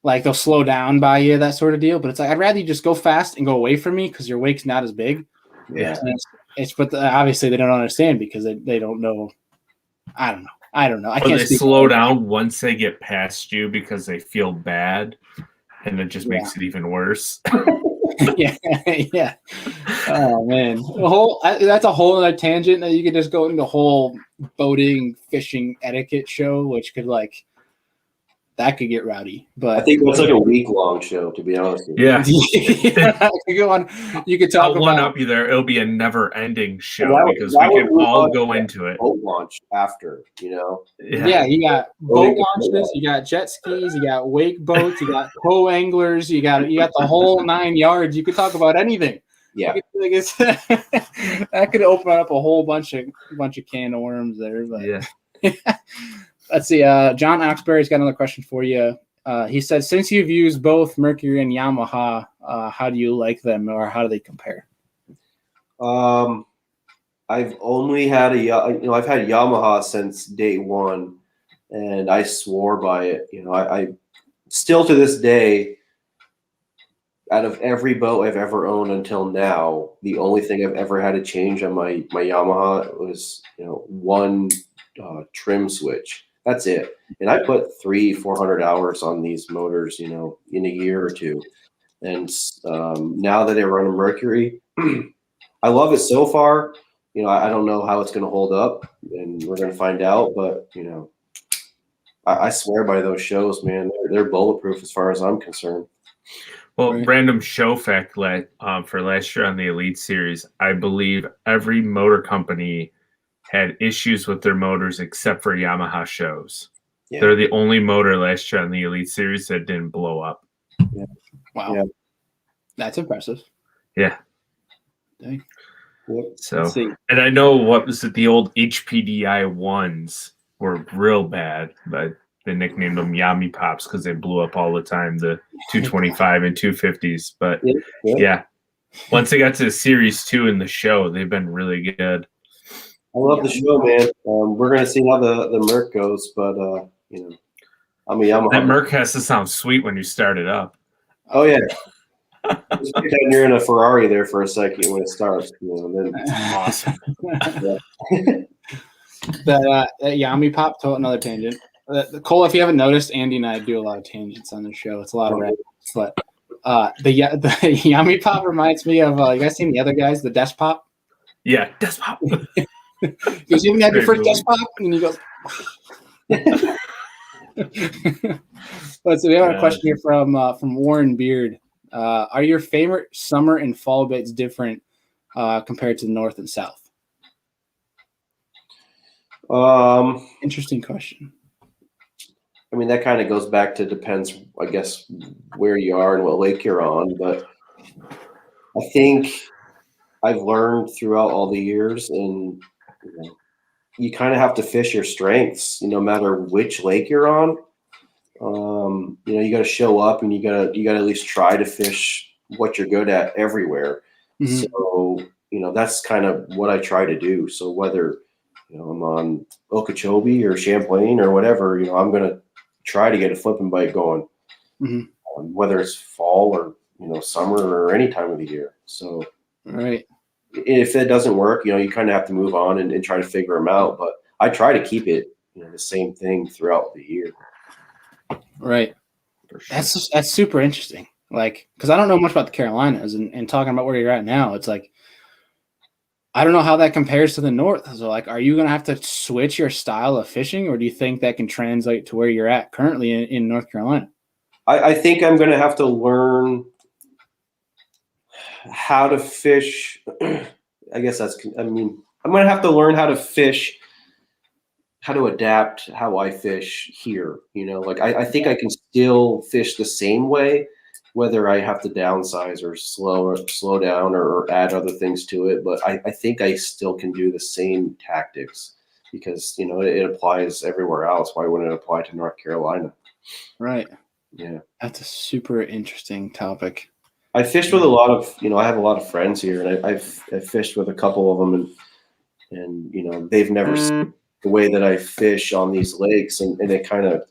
Like, they'll slow down by you, that sort of deal. But it's like, I'd rather you just go fast and go away from me because your wake's not as big. Yeah. But obviously they don't understand because they don't know. I don't know. I can't. They slow down once they get past you because they feel bad, and it just makes it even worse. Yeah. Oh man, that's a whole other tangent that you could just go into a whole boating, fishing etiquette show, which could that could get rowdy. But I think that's like a week-long show, to be honest with you. Yeah. You could talk I'll about one up you there. It'll be a never-ending show because that we can all go into it. Boat launch after, Yeah, you got boat launches, you got jet skis, you got wake boats, you got co-anglers, you got the whole 9 yards. You could talk about anything. Yeah, that could open up a whole bunch of can of worms there. But yeah. Let's see. John Oxbury's got another question for you. He said, since you've used both Mercury and Yamaha, how do you like them, or how do they compare? I've only had I've had Yamaha since day one, and I swore by it. I still to this day, out of every boat I've ever owned until now, the only thing I've ever had to change on my Yamaha was one trim switch. That's it. And I put 300-400 hours on these motors, in a year or two. And now that I run a Mercury, I love it so far. I don't know how it's going to hold up, and we're going to find out. But I swear by those shows, man. They're bulletproof as far as I'm concerned. Well, random show fact for last year on the Elite Series, I believe every motor company had issues with their motors except for Yamaha shows. Yeah. They're the only motor last year on the Elite Series that didn't blow up. Yeah. Wow. Yeah. That's impressive. Yeah. Dang. So, and I know the old HPDI ones were real bad, but they nicknamed them Yami Pops because they blew up all the time, the 225 and 250s. But yeah, once they got to the Series 2 in the show, they've been really good. I love the show, man. We're going to see how the Merc goes, but, I'm a Yamaha. That Merc has to sound sweet when you start it up. Oh, yeah. Just pretend you're in a Ferrari there for a second when it starts. Then awesome. That Yami Pop, to another tangent. Cole, if you haven't noticed, Andy and I do a lot of tangents on the show. It's a lot of random, but the Yami Pop reminds me of you guys seen the other guys, the Desk Pop? Yeah, Desk Pop. Because you had your first Desk Pop, and you go. So we have a question here from Warren Beard. Are your favorite summer and fall baits different compared to the north and south? Interesting question. I mean, that kind of goes back to depends, I guess, where you are and what lake you're on. But I think I've learned throughout all the years, and you kind of have to fish your strengths, no matter which lake you're on. You got to show up, and you got to at least try to fish what you're good at everywhere. Mhm. So that's kind of what I try to do. So whether I'm on Okeechobee or Champlain or whatever, I'm gonna try to get a flipping bite going, Mhm. whether it's fall or summer or any time of the year. So Right. if that doesn't work, you kind of have to move on and try to figure them out. But I try to keep it the same thing throughout the year. Right. For sure. That's super interesting. Like, because I don't know much about the Carolinas, and talking about where you're at now, it's like I don't know how that compares to the North. So, like, are you going to have to switch your style of fishing, or do you think that can translate to where you're at currently in North Carolina? I think I'm going to have to learn how to fish. I'm going to have to learn how to fish, how to adapt how I fish here. I think I can still fish the same way, whether I have to downsize or slow down or add other things to it. But I think I still can do the same tactics because, it applies everywhere else. Why wouldn't it apply to North Carolina? Right. Yeah. That's a super interesting topic. I fished with a lot of, I have a lot of friends here, and I've fished with a couple of them, and they've never seen the way that I fish on these lakes, and it kind of,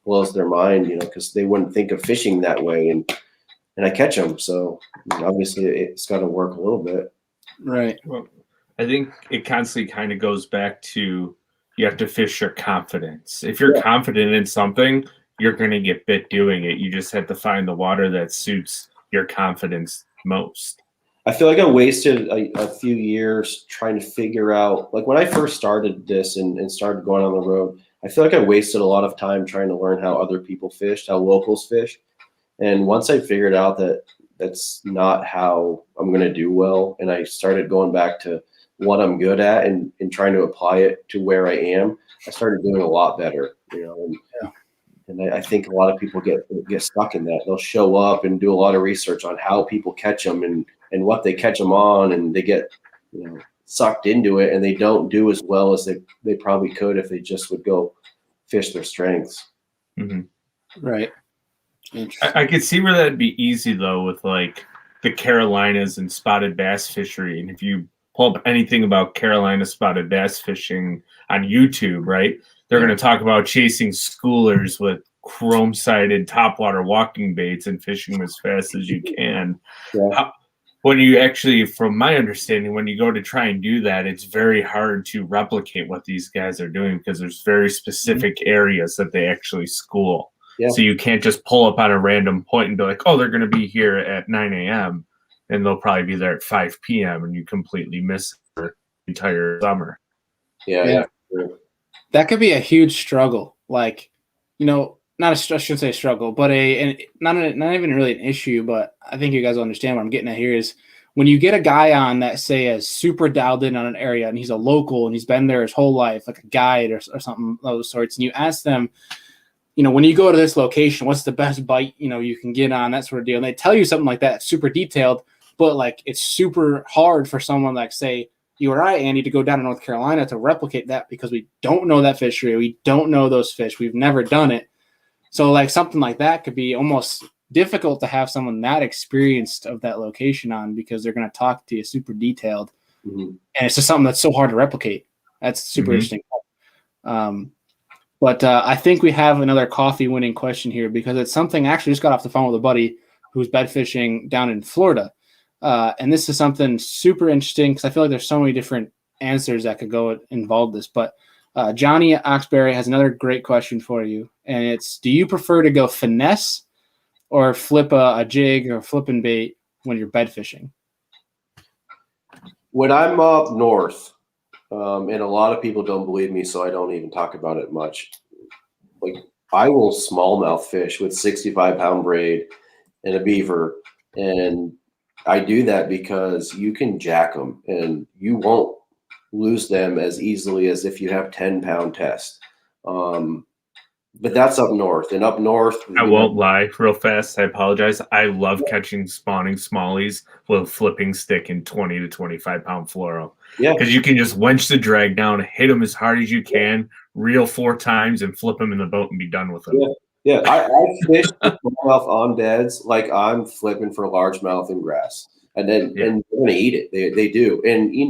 blows their mind, because they wouldn't think of fishing that way, and I catch them. So obviously it's got to work a little bit. Right. Well, I think it constantly kind of goes back to you have to fish your confidence. If you're confident in something, you're going to get bit doing it. You just have to find the water that suits your confidence most. I feel like I wasted a few years trying to figure out, like when I first started this and started going on the road, I feel like I wasted a lot of time trying to learn how other people fished, how locals fish. And once I figured out that that's not how I'm going to do well, and I started going back to what I'm good at and trying to apply it to where I am, I started doing a lot better, and I think a lot of people get stuck in that. They'll show up and do a lot of research on how people catch them and what they catch them on, and they get sucked into it, and they don't do as well as they probably could if they just would go fish their strengths. Mm-hmm. Right. I could see where that'd be easy though with like the Carolinas and spotted bass fishery, and if you pull up anything about Carolina spotted bass fishing on YouTube, right? They're going to talk about chasing schoolers with chrome-sided topwater walking baits and fishing as fast as you can. Yeah. When you actually, from my understanding, when you go to try and do that, it's very hard to replicate what these guys are doing because there's very specific areas that they actually school. Yeah. So you can't just pull up on a random point and be like, oh, they're going to be here at 9 a.m. and they'll probably be there at 5 p.m. and you completely miss the entire summer. Yeah. That could be a huge struggle. Like, not I shouldn't say struggle, but not even really an issue, but I think you guys will understand what I'm getting at here is when you get a guy on that, say, is super dialed in on an area and he's a local and he's been there his whole life, like a guide or something of those sorts, and you ask them, when you go to this location, what's the best bite, you can get on, that sort of deal. And they tell you something like that, super detailed, but like it's super hard for someone like, say, you or I, Andy, to go down to North Carolina to replicate that because we don't know that fishery. We don't know those fish. We've never done it. So like something like that could be almost difficult to have someone that experienced of that location on because they're going to talk to you super detailed. Mm-hmm. And it's just something that's so hard to replicate. That's super interesting. But I think we have another coffee winning question here because it's something I actually just got off the phone with a buddy who's bed fishing down in Florida. And this is something super interesting because I feel like there's so many different answers that could go involve this. But Johnny Oxbury has another great question for you. And it's, do you prefer to go finesse or flip a jig or flipping bait when you're bed fishing? When I'm up north, and a lot of people don't believe me, so I don't even talk about it much. Like I will smallmouth fish with 65-pound braid and a beaver, and I do that because you can jack them and you won't lose them as easily as if you have 10-pound test. But that's up north, and up north, I won't lie, real fast. I apologize. I love catching spawning smallies with a flipping stick and 20 to 25-pound fluoro. Yeah, Because you can just wench the drag down, hit them as hard as you can, reel 4 times, and flip them in the boat and be done with them. yeah. I fish smallmouth on beds like I'm flipping for largemouth in grass, and then and they're gonna eat it. They do, and you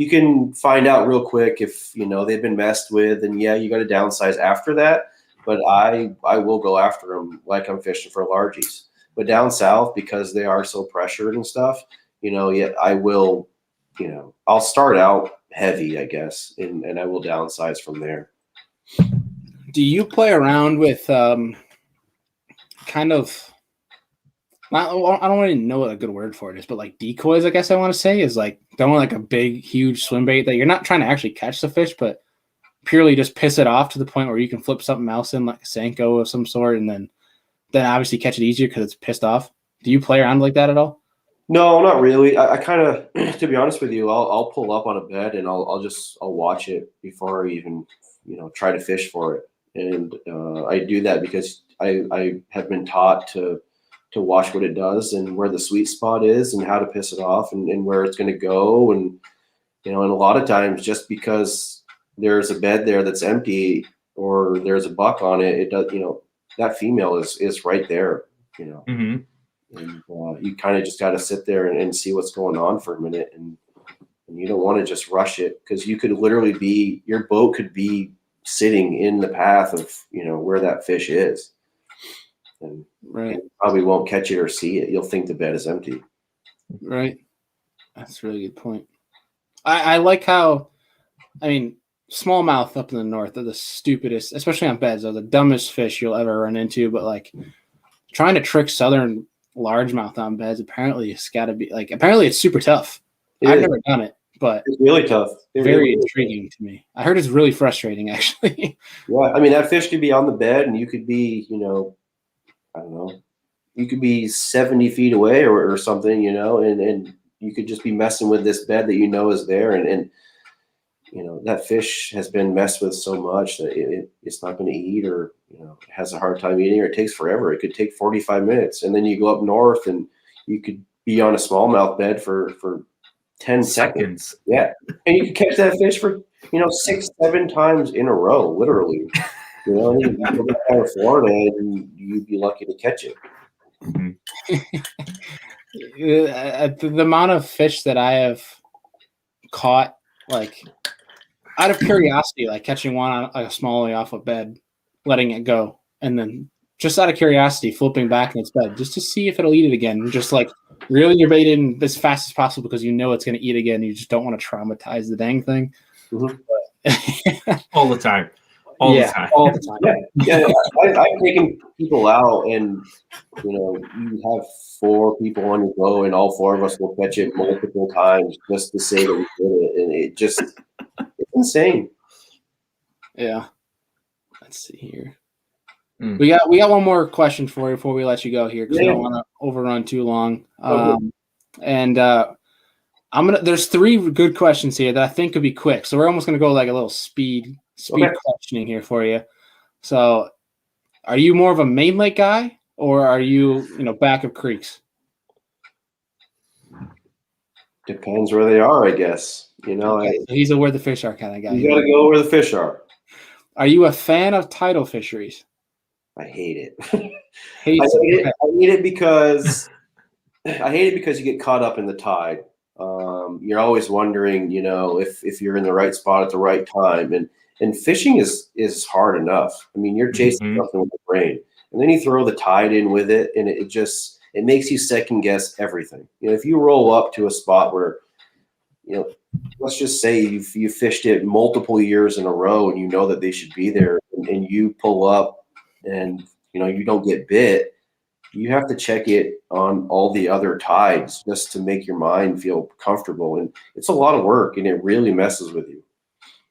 can find out real quick if they've been messed with, and you got to downsize after that. But I will go after them like I'm fishing for largies. But down south, because they are so pressured and stuff, I will, I'll start out heavy, I guess, and I will downsize from there. Do you play around with kind of? I don't really know what a good word for it is, but like decoys, I guess I want to say, is like throwing like a big, huge swim bait that you're not trying to actually catch the fish, but purely just piss it off to the point where you can flip something else in, like a Senko of some sort, and then obviously catch it easier because it's pissed off. Do you play around like that at all? No, not really. I kind of, to be honest with you, I'll pull up on a bed and I'll watch it before I even try to fish for it, and I do that because I have been taught to watch what it does and where the sweet spot is and how to piss it off and where it's going to go. And, and a lot of times just because there's a bed there that's empty or there's a buck on it, it does, that female is right there, Mm-hmm. and you kind of just got to sit there and see what's going on for a minute. And you don't want to just rush it because you could literally your boat could be sitting in the path of, where that fish is. And right, you probably won't catch it or see it. You'll think the bed is empty. Right. That's a really good point. I like how, smallmouth up in the north are the stupidest, especially on beds, are the dumbest fish you'll ever run into. But like trying to trick southern largemouth on beds, apparently it's super tough. I've never done it, but it's really tough. Very intriguing to me. I heard it's really frustrating, actually. Yeah, that fish could be on the bed, and you could be, I don't know, you could be 70 feet away or something, and you could just be messing with this bed that is there, and that fish has been messed with so much that it's not going to eat, or has a hard time eating, or it takes forever. It could take 45 minutes, and then you go up north and you could be on a smallmouth bed for 10 seconds. Yeah, and you can catch that fish for 6-7 times in a row, literally. You go back out of Florida and you'd be lucky to catch it. Mm-hmm. The amount of fish that I have caught, like out of curiosity, like catching one on a smallie off a bed, letting it go, and then just out of curiosity, flipping back in its bed just to see if it'll eat it again. Just like reeling your bait in as fast as possible because it's going to eat again. You just don't want to traumatize the dang thing. Mm-hmm. All the time. All the time. Yeah. I've taken people out, and you have 4 people on your boat, and all 4 of us will catch it multiple times just to say that we did it, and it's insane. Yeah. Let's see here. We got one more question for you before we let you go here because we don't want to overrun too long. There's 3 good questions here that I think could be quick, so we're almost gonna go like a little speed questioning here for you. So, are you more of a main lake guy, or are you back of creeks? Depends where they are, I guess. So he's a where the fish are kind of guy. You got to go where the fish are. Are you a fan of tidal fisheries? I hate it. I hate it because you get caught up in the tide. You're always wondering, if you're in the right spot at the right time, and fishing is hard enough. You're chasing something with the brain, and then you throw the tide in with it, and it makes you second guess everything. If you roll up to a spot where, let's just say you fished it multiple years in a row, and you know that they should be there, and you pull up, and you don't get bit. You have to check it on all the other tides just to make your mind feel comfortable. And it's a lot of work, and it really messes with you.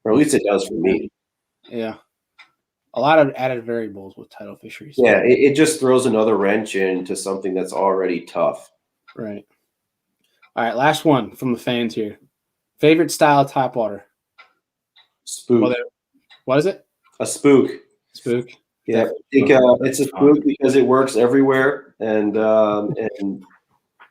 Or at least it does for me. Yeah. A lot of added variables with tidal fisheries. Yeah, it just throws another wrench into something that's already tough. Right. All right, last one from the fans here. Favorite style of topwater? Spook. What is it? A spook. Spook. Yeah, it's a spook because it works everywhere. And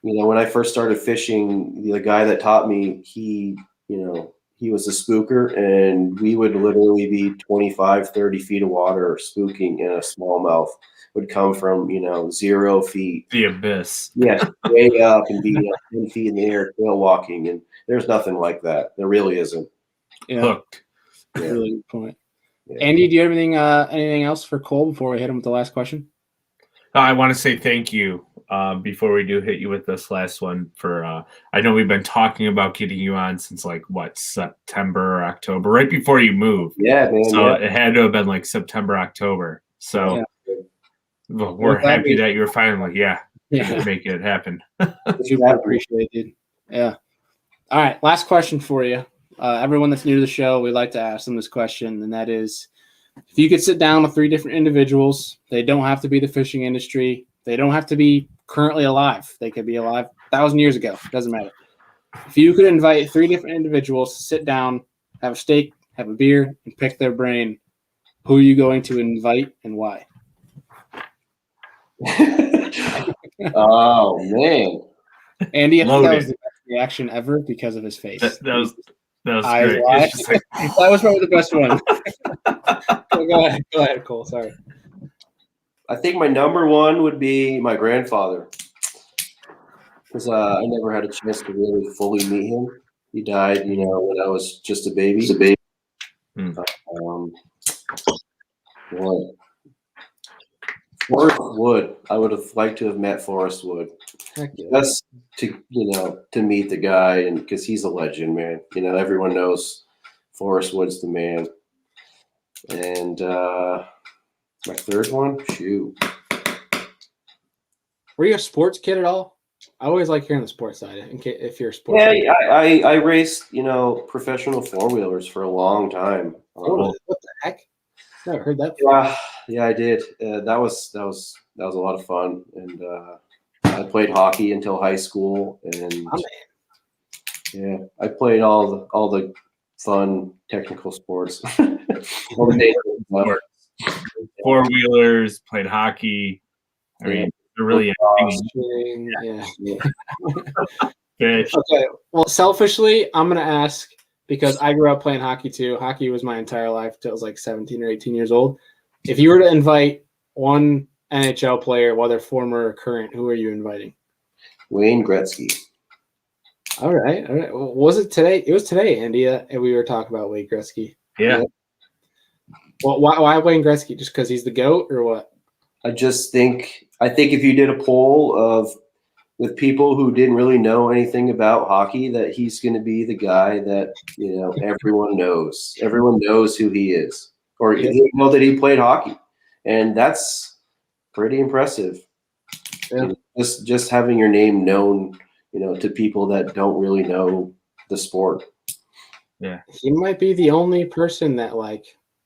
when I first started fishing, the guy that taught me, he was a spooker, and we would literally be 25, 30 feet of water spooking in a smallmouth. Would come from 0 feet, the abyss. Yeah, way up and be 10 feet in the air, tail walking, and there's nothing like that. There really isn't. Yeah. Hooked. Yeah. Really good point. Yeah. Andy, do you have anything else for Cole before we hit him with the last question? I want to say thank you before we do hit you with this last one. I know we've been talking about getting you on since September or October, right before you moved. Yeah, man. So it had to have been September, October. So we're happy that you're finally make it happen. Super appreciated. Yeah. All right, last question for you. Everyone that's new to the show, we like to ask them this question, and that is, if you could sit down with 3 different individuals, they don't have to be the fishing industry. They don't have to be currently alive. They could be alive 1,000 years ago. It doesn't matter. If you could invite 3 different individuals to sit down, have a steak, have a beer, and pick their brain, who are you going to invite and why? Oh, man. Andy, I think that was the best reaction ever because of his face. That was great. That was probably the best one. Go ahead, Cole. Sorry. I think my number 1 would be my grandfather, because I never had a chance to really fully meet him. He died, when I was just a baby. Forrest Wood. I would have liked to have met Forrest Wood. That's to meet the guy, and because he's a legend, man. Everyone knows Forrest Wood's the man. And my third one, shoot. Were you a sports kid at all? I always like hearing the sports side. If you're a sports kid. I raced, professional 4-wheelers for a long time. What the heck? Never heard that before. Yeah, I did. That was a lot of fun, and I played hockey until high school, and I played all the fun technical sports. All the 4-wheelers, played hockey. I mean, they're really fish. Okay. Well, selfishly, I'm gonna ask, because I grew up playing hockey too. Hockey was my entire life till I was 17 or 18 years old. If you were to invite one NHL player, whether former or current, who are you inviting? Wayne Gretzky. All right. Well, was it today? It was today, Andy, and we were talking about Wayne Gretzky. Yeah. Well, why Wayne Gretzky? Just because he's the GOAT, or what? I think if you did a poll with people who didn't really know anything about hockey, that he's going to be the guy that everyone knows. Everyone knows who he is, or they know that he played hockey, and that's pretty impressive. Yeah. Just having your name known, to people that don't really know the sport. Yeah, he might be the only person that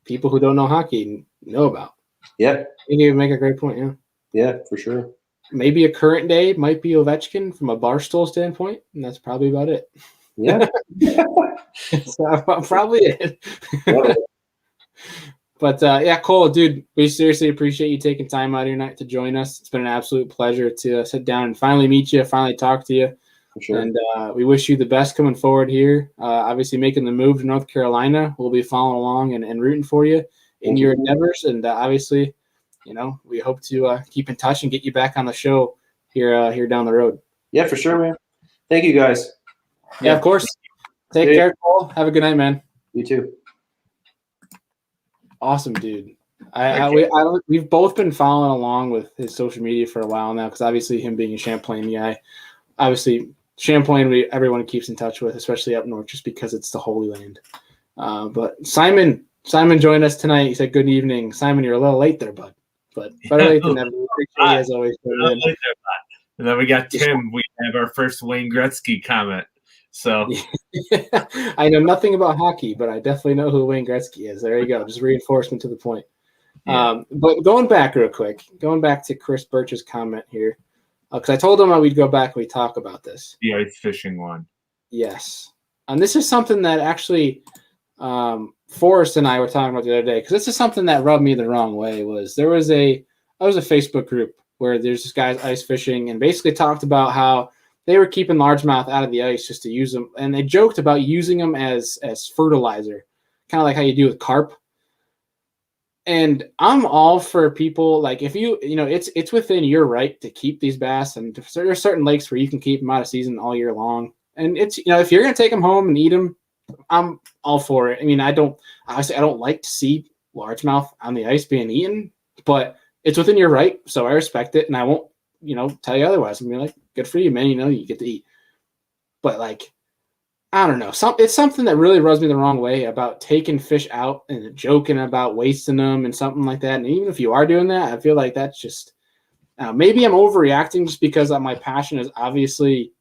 people who don't know hockey know about. Yeah, you make a great point. Yeah. Yeah, for sure. Maybe a current day might be Ovechkin from a Barstool standpoint, and that's probably about it. Yeah. Probably it. Yeah. But Cole, dude, we seriously appreciate you taking time out of your night to join us. It's been an absolute pleasure to sit down and finally meet you, finally talk to you. For sure. And we wish you the best coming forward here. Obviously, making the move to North Carolina, we'll be following along and rooting for you in your endeavors. And obviously, we hope to keep in touch and get you back on the show here down the road. Yeah, for sure, man. Thank you, guys. Yeah, of course. Take care, Cole. Have a good night, man. You too. Awesome, dude. We've both been following along with his social media for a while now, because obviously him being a Champlain guy, obviously Champlain everyone keeps in touch with, especially up north, just because it's the Holy Land. But Simon joined us tonight. He said, "Good evening, Simon. You're a little late there, bud, but better late than never." Appreciate you as always. And then we got Tim. We have our first Wayne Gretzky comment. So I know nothing about hockey, but I definitely know who Wayne Gretzky is. There you go. Just reinforcement to the point. Yeah. But going back to Chris Birch's comment here, because I told him we'd go back and we'd talk about this. The ice fishing one. Yes. And this is something that actually Forrest and I were talking about the other day, because this is something that rubbed me the wrong way. There was a Facebook group where there's this guy's ice fishing and basically talked about how they were keeping largemouth out of the ice just to use them, and they joked about using them as fertilizer, kind of like how you do with carp. And I'm all for people, like, if it's within your right to keep these bass, and there's certain lakes where you can keep them out of season all year long. And it's, if you're going to take them home and eat them, I'm all for it. I mean, I don't like to see largemouth on the ice being eaten, but it's within your right. So I respect it. And I won't, tell you otherwise. I'm like, good for you, man. You get to eat. But like, I don't know. It's something that really rubs me the wrong way about taking fish out and joking about wasting them and something like that. And even if you are doing that, I feel like that's just, maybe I'm overreacting just because my passion is obviously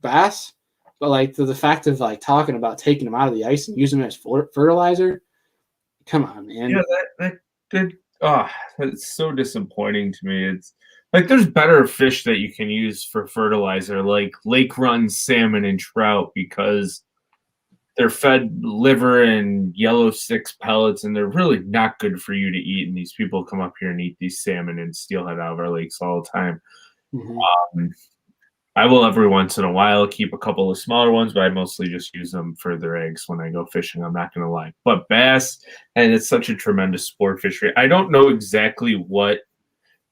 bass. But like the fact of like talking about taking them out of the ice and using them as fertilizer, come on, man. Yeah, that's so disappointing to me. It's like there's better fish that you can use for fertilizer, like lake run salmon and trout, because they're fed liver and yellow six pellets, and they're really not good for you to eat. And these people come up here and eat these salmon and steelhead out of our lakes all the time. Mm-hmm. I will every once in a while keep a couple of smaller ones, but I mostly just use them for their eggs when I go fishing. I'm not going to lie. But bass, and it's such a tremendous sport fishery. I don't know exactly what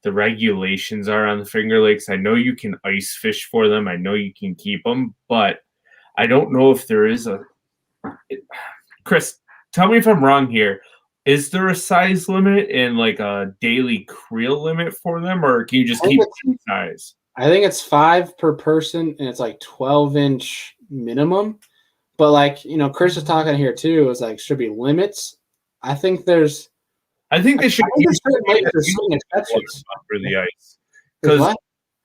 the regulations are on the Finger Lakes. I know you can ice fish for them. I know you can keep them, but I don't know if there is Chris, tell me if I'm wrong here. Is there a size limit and like a daily creel limit for them, or can you just keep the size? I think it's 5 per person, and it's like 12-inch minimum. But like, Chris was talking here too. It's like, should be limits. I think they should be exceptions for the ice, because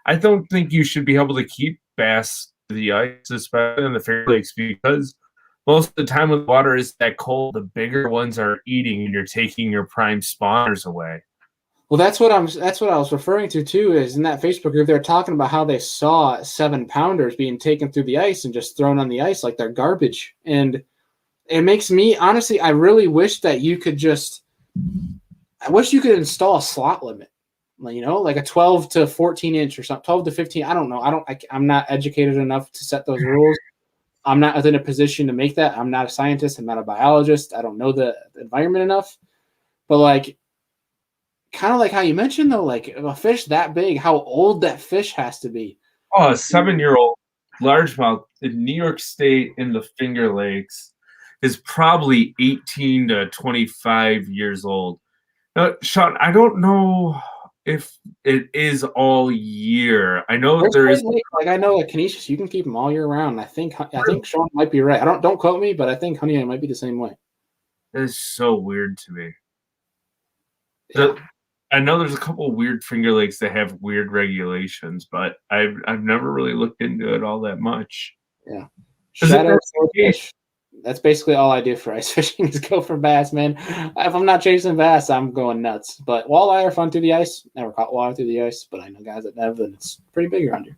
I don't think you should be able to keep bass to the ice, especially in the Finger Lakes, because most of the time when the water is that cold, the bigger ones are eating, and you're taking your prime spawners away. Well, that's what I was referring to too. Is in that Facebook group, they're talking about how they saw 7-pounders being taken through the ice and just thrown on the ice like they're garbage. And it makes me, honestly, I really wish that you could install a slot limit, like a 12 to 14 inch or something, 12 to 15. I don't know. I'm not educated enough to set those rules. I'm not in a position to make that. I'm not a scientist. I'm not a biologist. I don't know the environment enough. But like, kind of like how you mentioned though, like a fish that big, how old that fish has to be. Oh, a 7-year-old largemouth in New York State in the Finger Lakes is probably 18 to 25 years old. Now, Sean, I don't know if it is all year. I know there's like I know at Canisius you can keep them all year round. I think Sean might be right. Don't quote me, but I think Honey might be the same way. That is so weird to me. Yeah. I know there's a couple of weird Finger Lakes that have weird regulations, but I've never really looked into it all that much. Yeah. Shadow fish. That's basically all I do for ice fishing is go for bass, man. If I'm not chasing bass, I'm going nuts. But walleye are fun through the ice. Never caught walleye through the ice, but I know guys that have, and it's pretty big around here.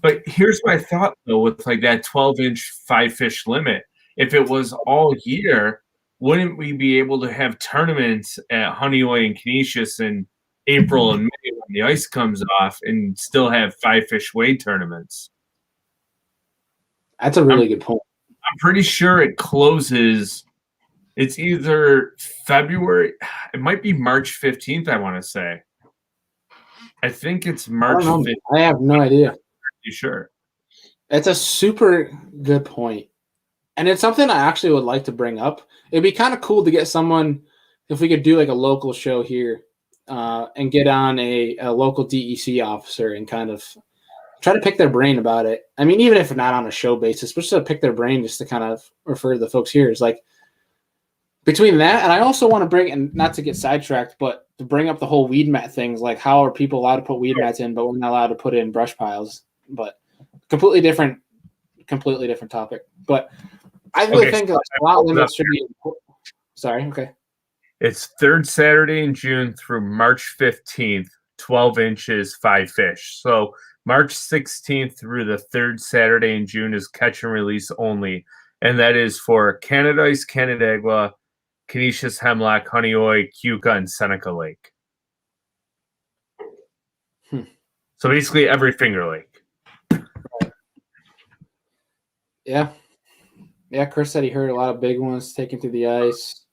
But here's my thought though, with like that 12-inch 5-fish limit. If it was all year, wouldn't we be able to have tournaments at Honeyway and Canisius in April and May when the ice comes off and still have 5-fish weight tournaments? That's a really good point. I'm pretty sure it closes. It's either February. It might be March 15th, I want to say. I think it's March 15th. I have no idea. You sure? It's a super good point. And it's something I actually would like to bring up. It'd be kind of cool to get someone, if we could do like a local show here and get on a local DEC officer and kind of try to pick their brain about it. I mean, even if not on a show basis, but just to pick their brain just to kind of refer to the folks here. It's like between that, and I also want to bring, and not to get sidetracked, but to bring up the whole weed mat things, like how are people allowed to put weed mats in, but we're not allowed to put in brush piles. But completely different topic. But I really think like slot limits should be. Sorry. Okay. It's third Saturday in June through March 15th, 12 inches, 5 fish. So March 16th through the third Saturday in June is catch and release only. and that is for Canadice, Canandaigua, Canisius, Hemlock, Honeoye, Keuka, and Seneca Lake. So basically every Finger Lake. Yeah. Yeah, Chris said he heard a lot of big ones taken through the ice.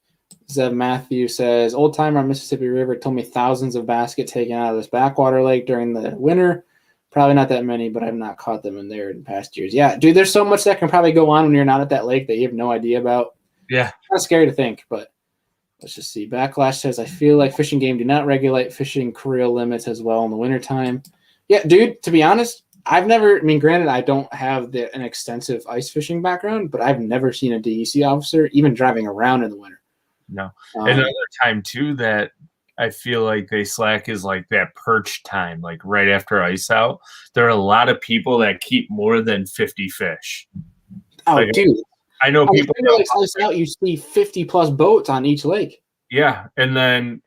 Zev Matthew says, old timer on Mississippi River told me thousands of baskets taken out of this backwater lake during the winter. Probably not that many, but I've not caught them in there in past years. Yeah, dude, there's so much that can probably go on when you're not at that lake that you have no idea about. Yeah. Kind of scary to think, but let's just see. Backlash says, I feel like fishing game do not regulate fishing creel limits as well in the wintertime. Yeah, dude, to be honest, granted, I don't have an extensive ice fishing background, but I've never seen a DEC officer even driving around in the winter. No. Another time, too, that I feel like they slack is like that perch time, like right after ice out. There are a lot of people that keep more than 50 fish. Oh, like, dude. I know people. Like ice out, you see 50-plus boats on each lake. Yeah, and then,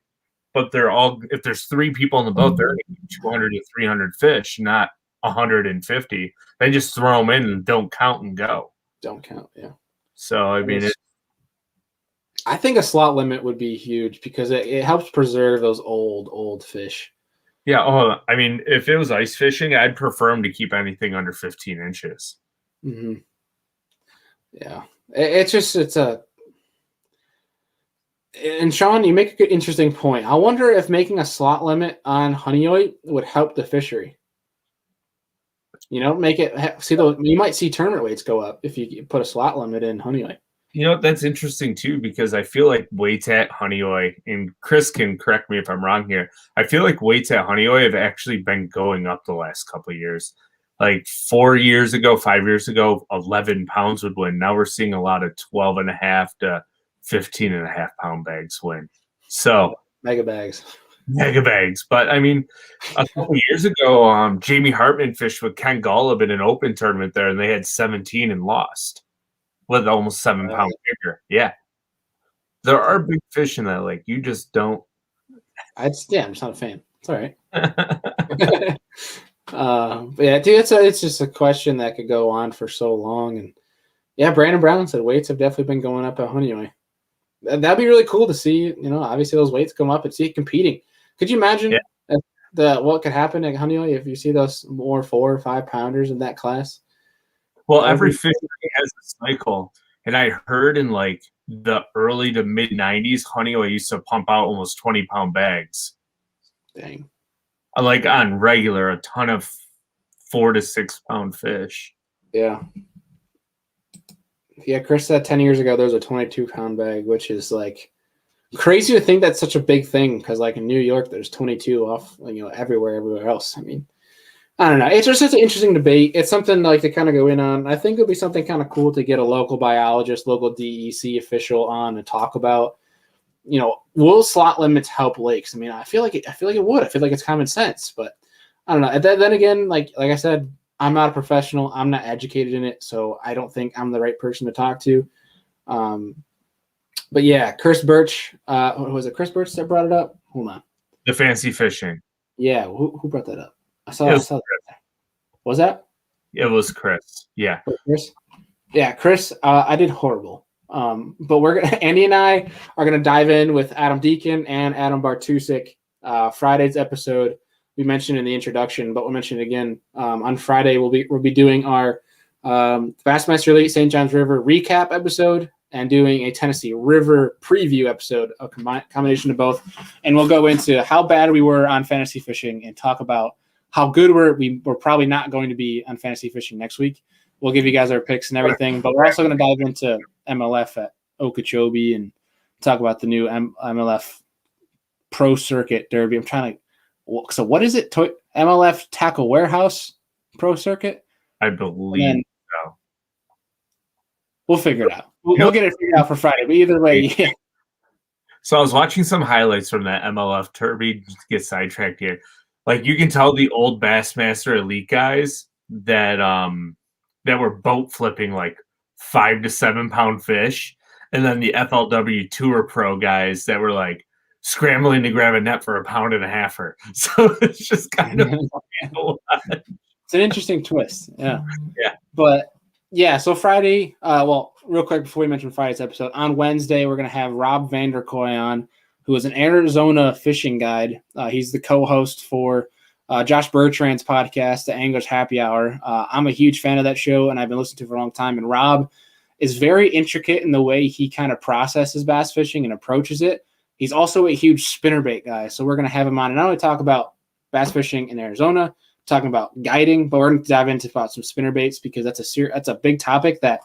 but they're all, if there's 3 people in the boat, they're 200 to 300 fish, not 150. They just throw them in and don't count and go. Don't count, yeah. So, I mean, I think a slot limit would be huge because it helps preserve those old fish. Yeah. Oh, I mean, if it was ice fishing, I'd prefer them to keep anything under 15 inches. Mm-hmm. Yeah. It's a. And Sean, you make a good, interesting point. I wonder if making a slot limit on Honeoye would help the fishery. You know, make it you might see tournament weights go up if you put a slot limit in Honeoye. You know, that's interesting too, because I feel like weights at Honeoye, and Chris can correct me if I'm wrong here, I feel like weights at Honeoye have actually been going up the last couple of years. Like 4 years ago, 5 years ago, 11 pounds would win. Now we're seeing a lot of 12.5 to 15.5 pound bags win. So mega bags. But I mean, a couple of years ago, Jamie Hartman fished with Ken Golub in an open tournament there, and they had 17 and lost. With almost 7 pound figure. Yeah. There are big fish in that lake. You just don't. I'm just not a fan. It's all right. But yeah, dude, it's just a question that could go on for so long. And yeah, Brandon Brown said weights have definitely been going up at Honeoye. That'd be really cool to see, obviously those weights come up and see it competing. Could you imagine what could happen at Honeoye if you see those more 4 or 5 pounders in that class? Well, every fish has a cycle, and I heard in like the early to mid 90s, Honeoye used to pump out almost 20 pound bags. Dang. Like on regular, a ton of 4 to 6 pound fish. Yeah. Yeah, Chris said 10 years ago there was a 22 pound bag, which is like crazy to think that's such a big thing because like in New York there's 22 off, everywhere else. I mean, I don't know. It's just such an interesting debate. It's something like to kind of go in on. I think it would be something kind of cool to get a local biologist, local DEC official on and talk about, will slot limits help lakes? I mean, I feel like it would. I feel like it's common sense, but I don't know. Then again, like I said, I'm not a professional. I'm not educated in it, so I don't think I'm the right person to talk to. But yeah, Chris Birch. Was it Chris Birch that brought it up? Hold on. The fancy fishing. Yeah, who brought that up? I saw that. Was that? It was Chris. Yeah. Chris? Yeah, Chris. I did horrible. But Andy and I are gonna dive in with Adam Deacon and Adam Bartusik. Friday's episode we mentioned in the introduction, but we'll mention it again. On Friday we'll be doing our Bassmaster Elite St. Johns River recap episode and doing a Tennessee River preview episode, a combination of both. And we'll go into how bad we were on fantasy fishing and talk about how good we're probably not going to be on fantasy fishing next week. We'll give you guys our picks and everything, but we're also going to dive into MLF at Okeechobee and talk about the new MLF Pro Circuit Derby. So what is it? MLF Tackle Warehouse Pro Circuit? I believe so. We'll figure it out. We'll get it figured out for Friday. But either way, yeah. So I was watching some highlights from that MLF Derby to get sidetracked here. Like you can tell the old Bassmaster Elite guys that were boat flipping like 5 to 7 pound fish, and then the FLW Tour Pro guys that were like scrambling to grab a net for 1.5 pounds. So it's just kind of it's an interesting twist. Yeah. Yeah. But Yeah, so Friday, well, real quick before we mention Friday's episode, on Wednesday, we're going to have Rob Vanderkoy on, who is an Arizona fishing guide. He's the co-host for Josh Bertrand's podcast, The Angler's Happy Hour. I'm a huge fan of that show, and I've been listening to it for a long time. And Rob is very intricate in the way he kind of processes bass fishing and approaches it. He's also a huge spinnerbait guy, so we're going to have him on and not only talk about bass fishing in Arizona, talking about guiding, but we're going to dive into about some spinnerbaits because that's a big topic that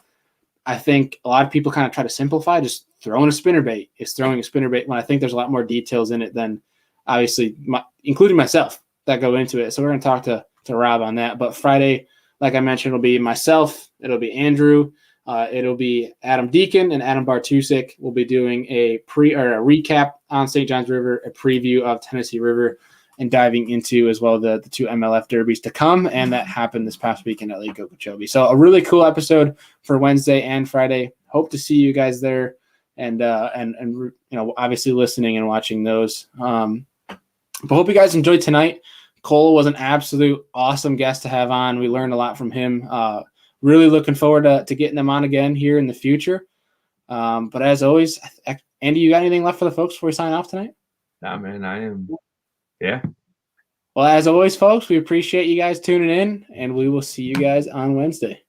I think a lot of people kind of try to simplify. Just throwing a spinnerbait is throwing a spinnerbait when I think there's a lot more details in it than obviously, including myself, that go into it. So we're going to talk to Rob on that. But Friday, like I mentioned, it'll be myself, it'll be Andrew, it'll be Adam Deacon and Adam Bartusik. We'll be doing a recap on St. Johns River, a preview of Tennessee River, and diving into as well the two MLF derbies to come, and that happened this past weekend at Lake Okeechobee. So a really cool episode for Wednesday and Friday. Hope to see you guys there, and obviously listening and watching those. But hope you guys enjoyed tonight. Cole was an absolute awesome guest to have on. We learned a lot from him. Really looking forward to getting them on again here in the future. But as always, Andy, you got anything left for the folks before we sign off tonight? Nah, man, I am. Yeah. Well, as always, folks, we appreciate you guys tuning in, and we will see you guys on Wednesday.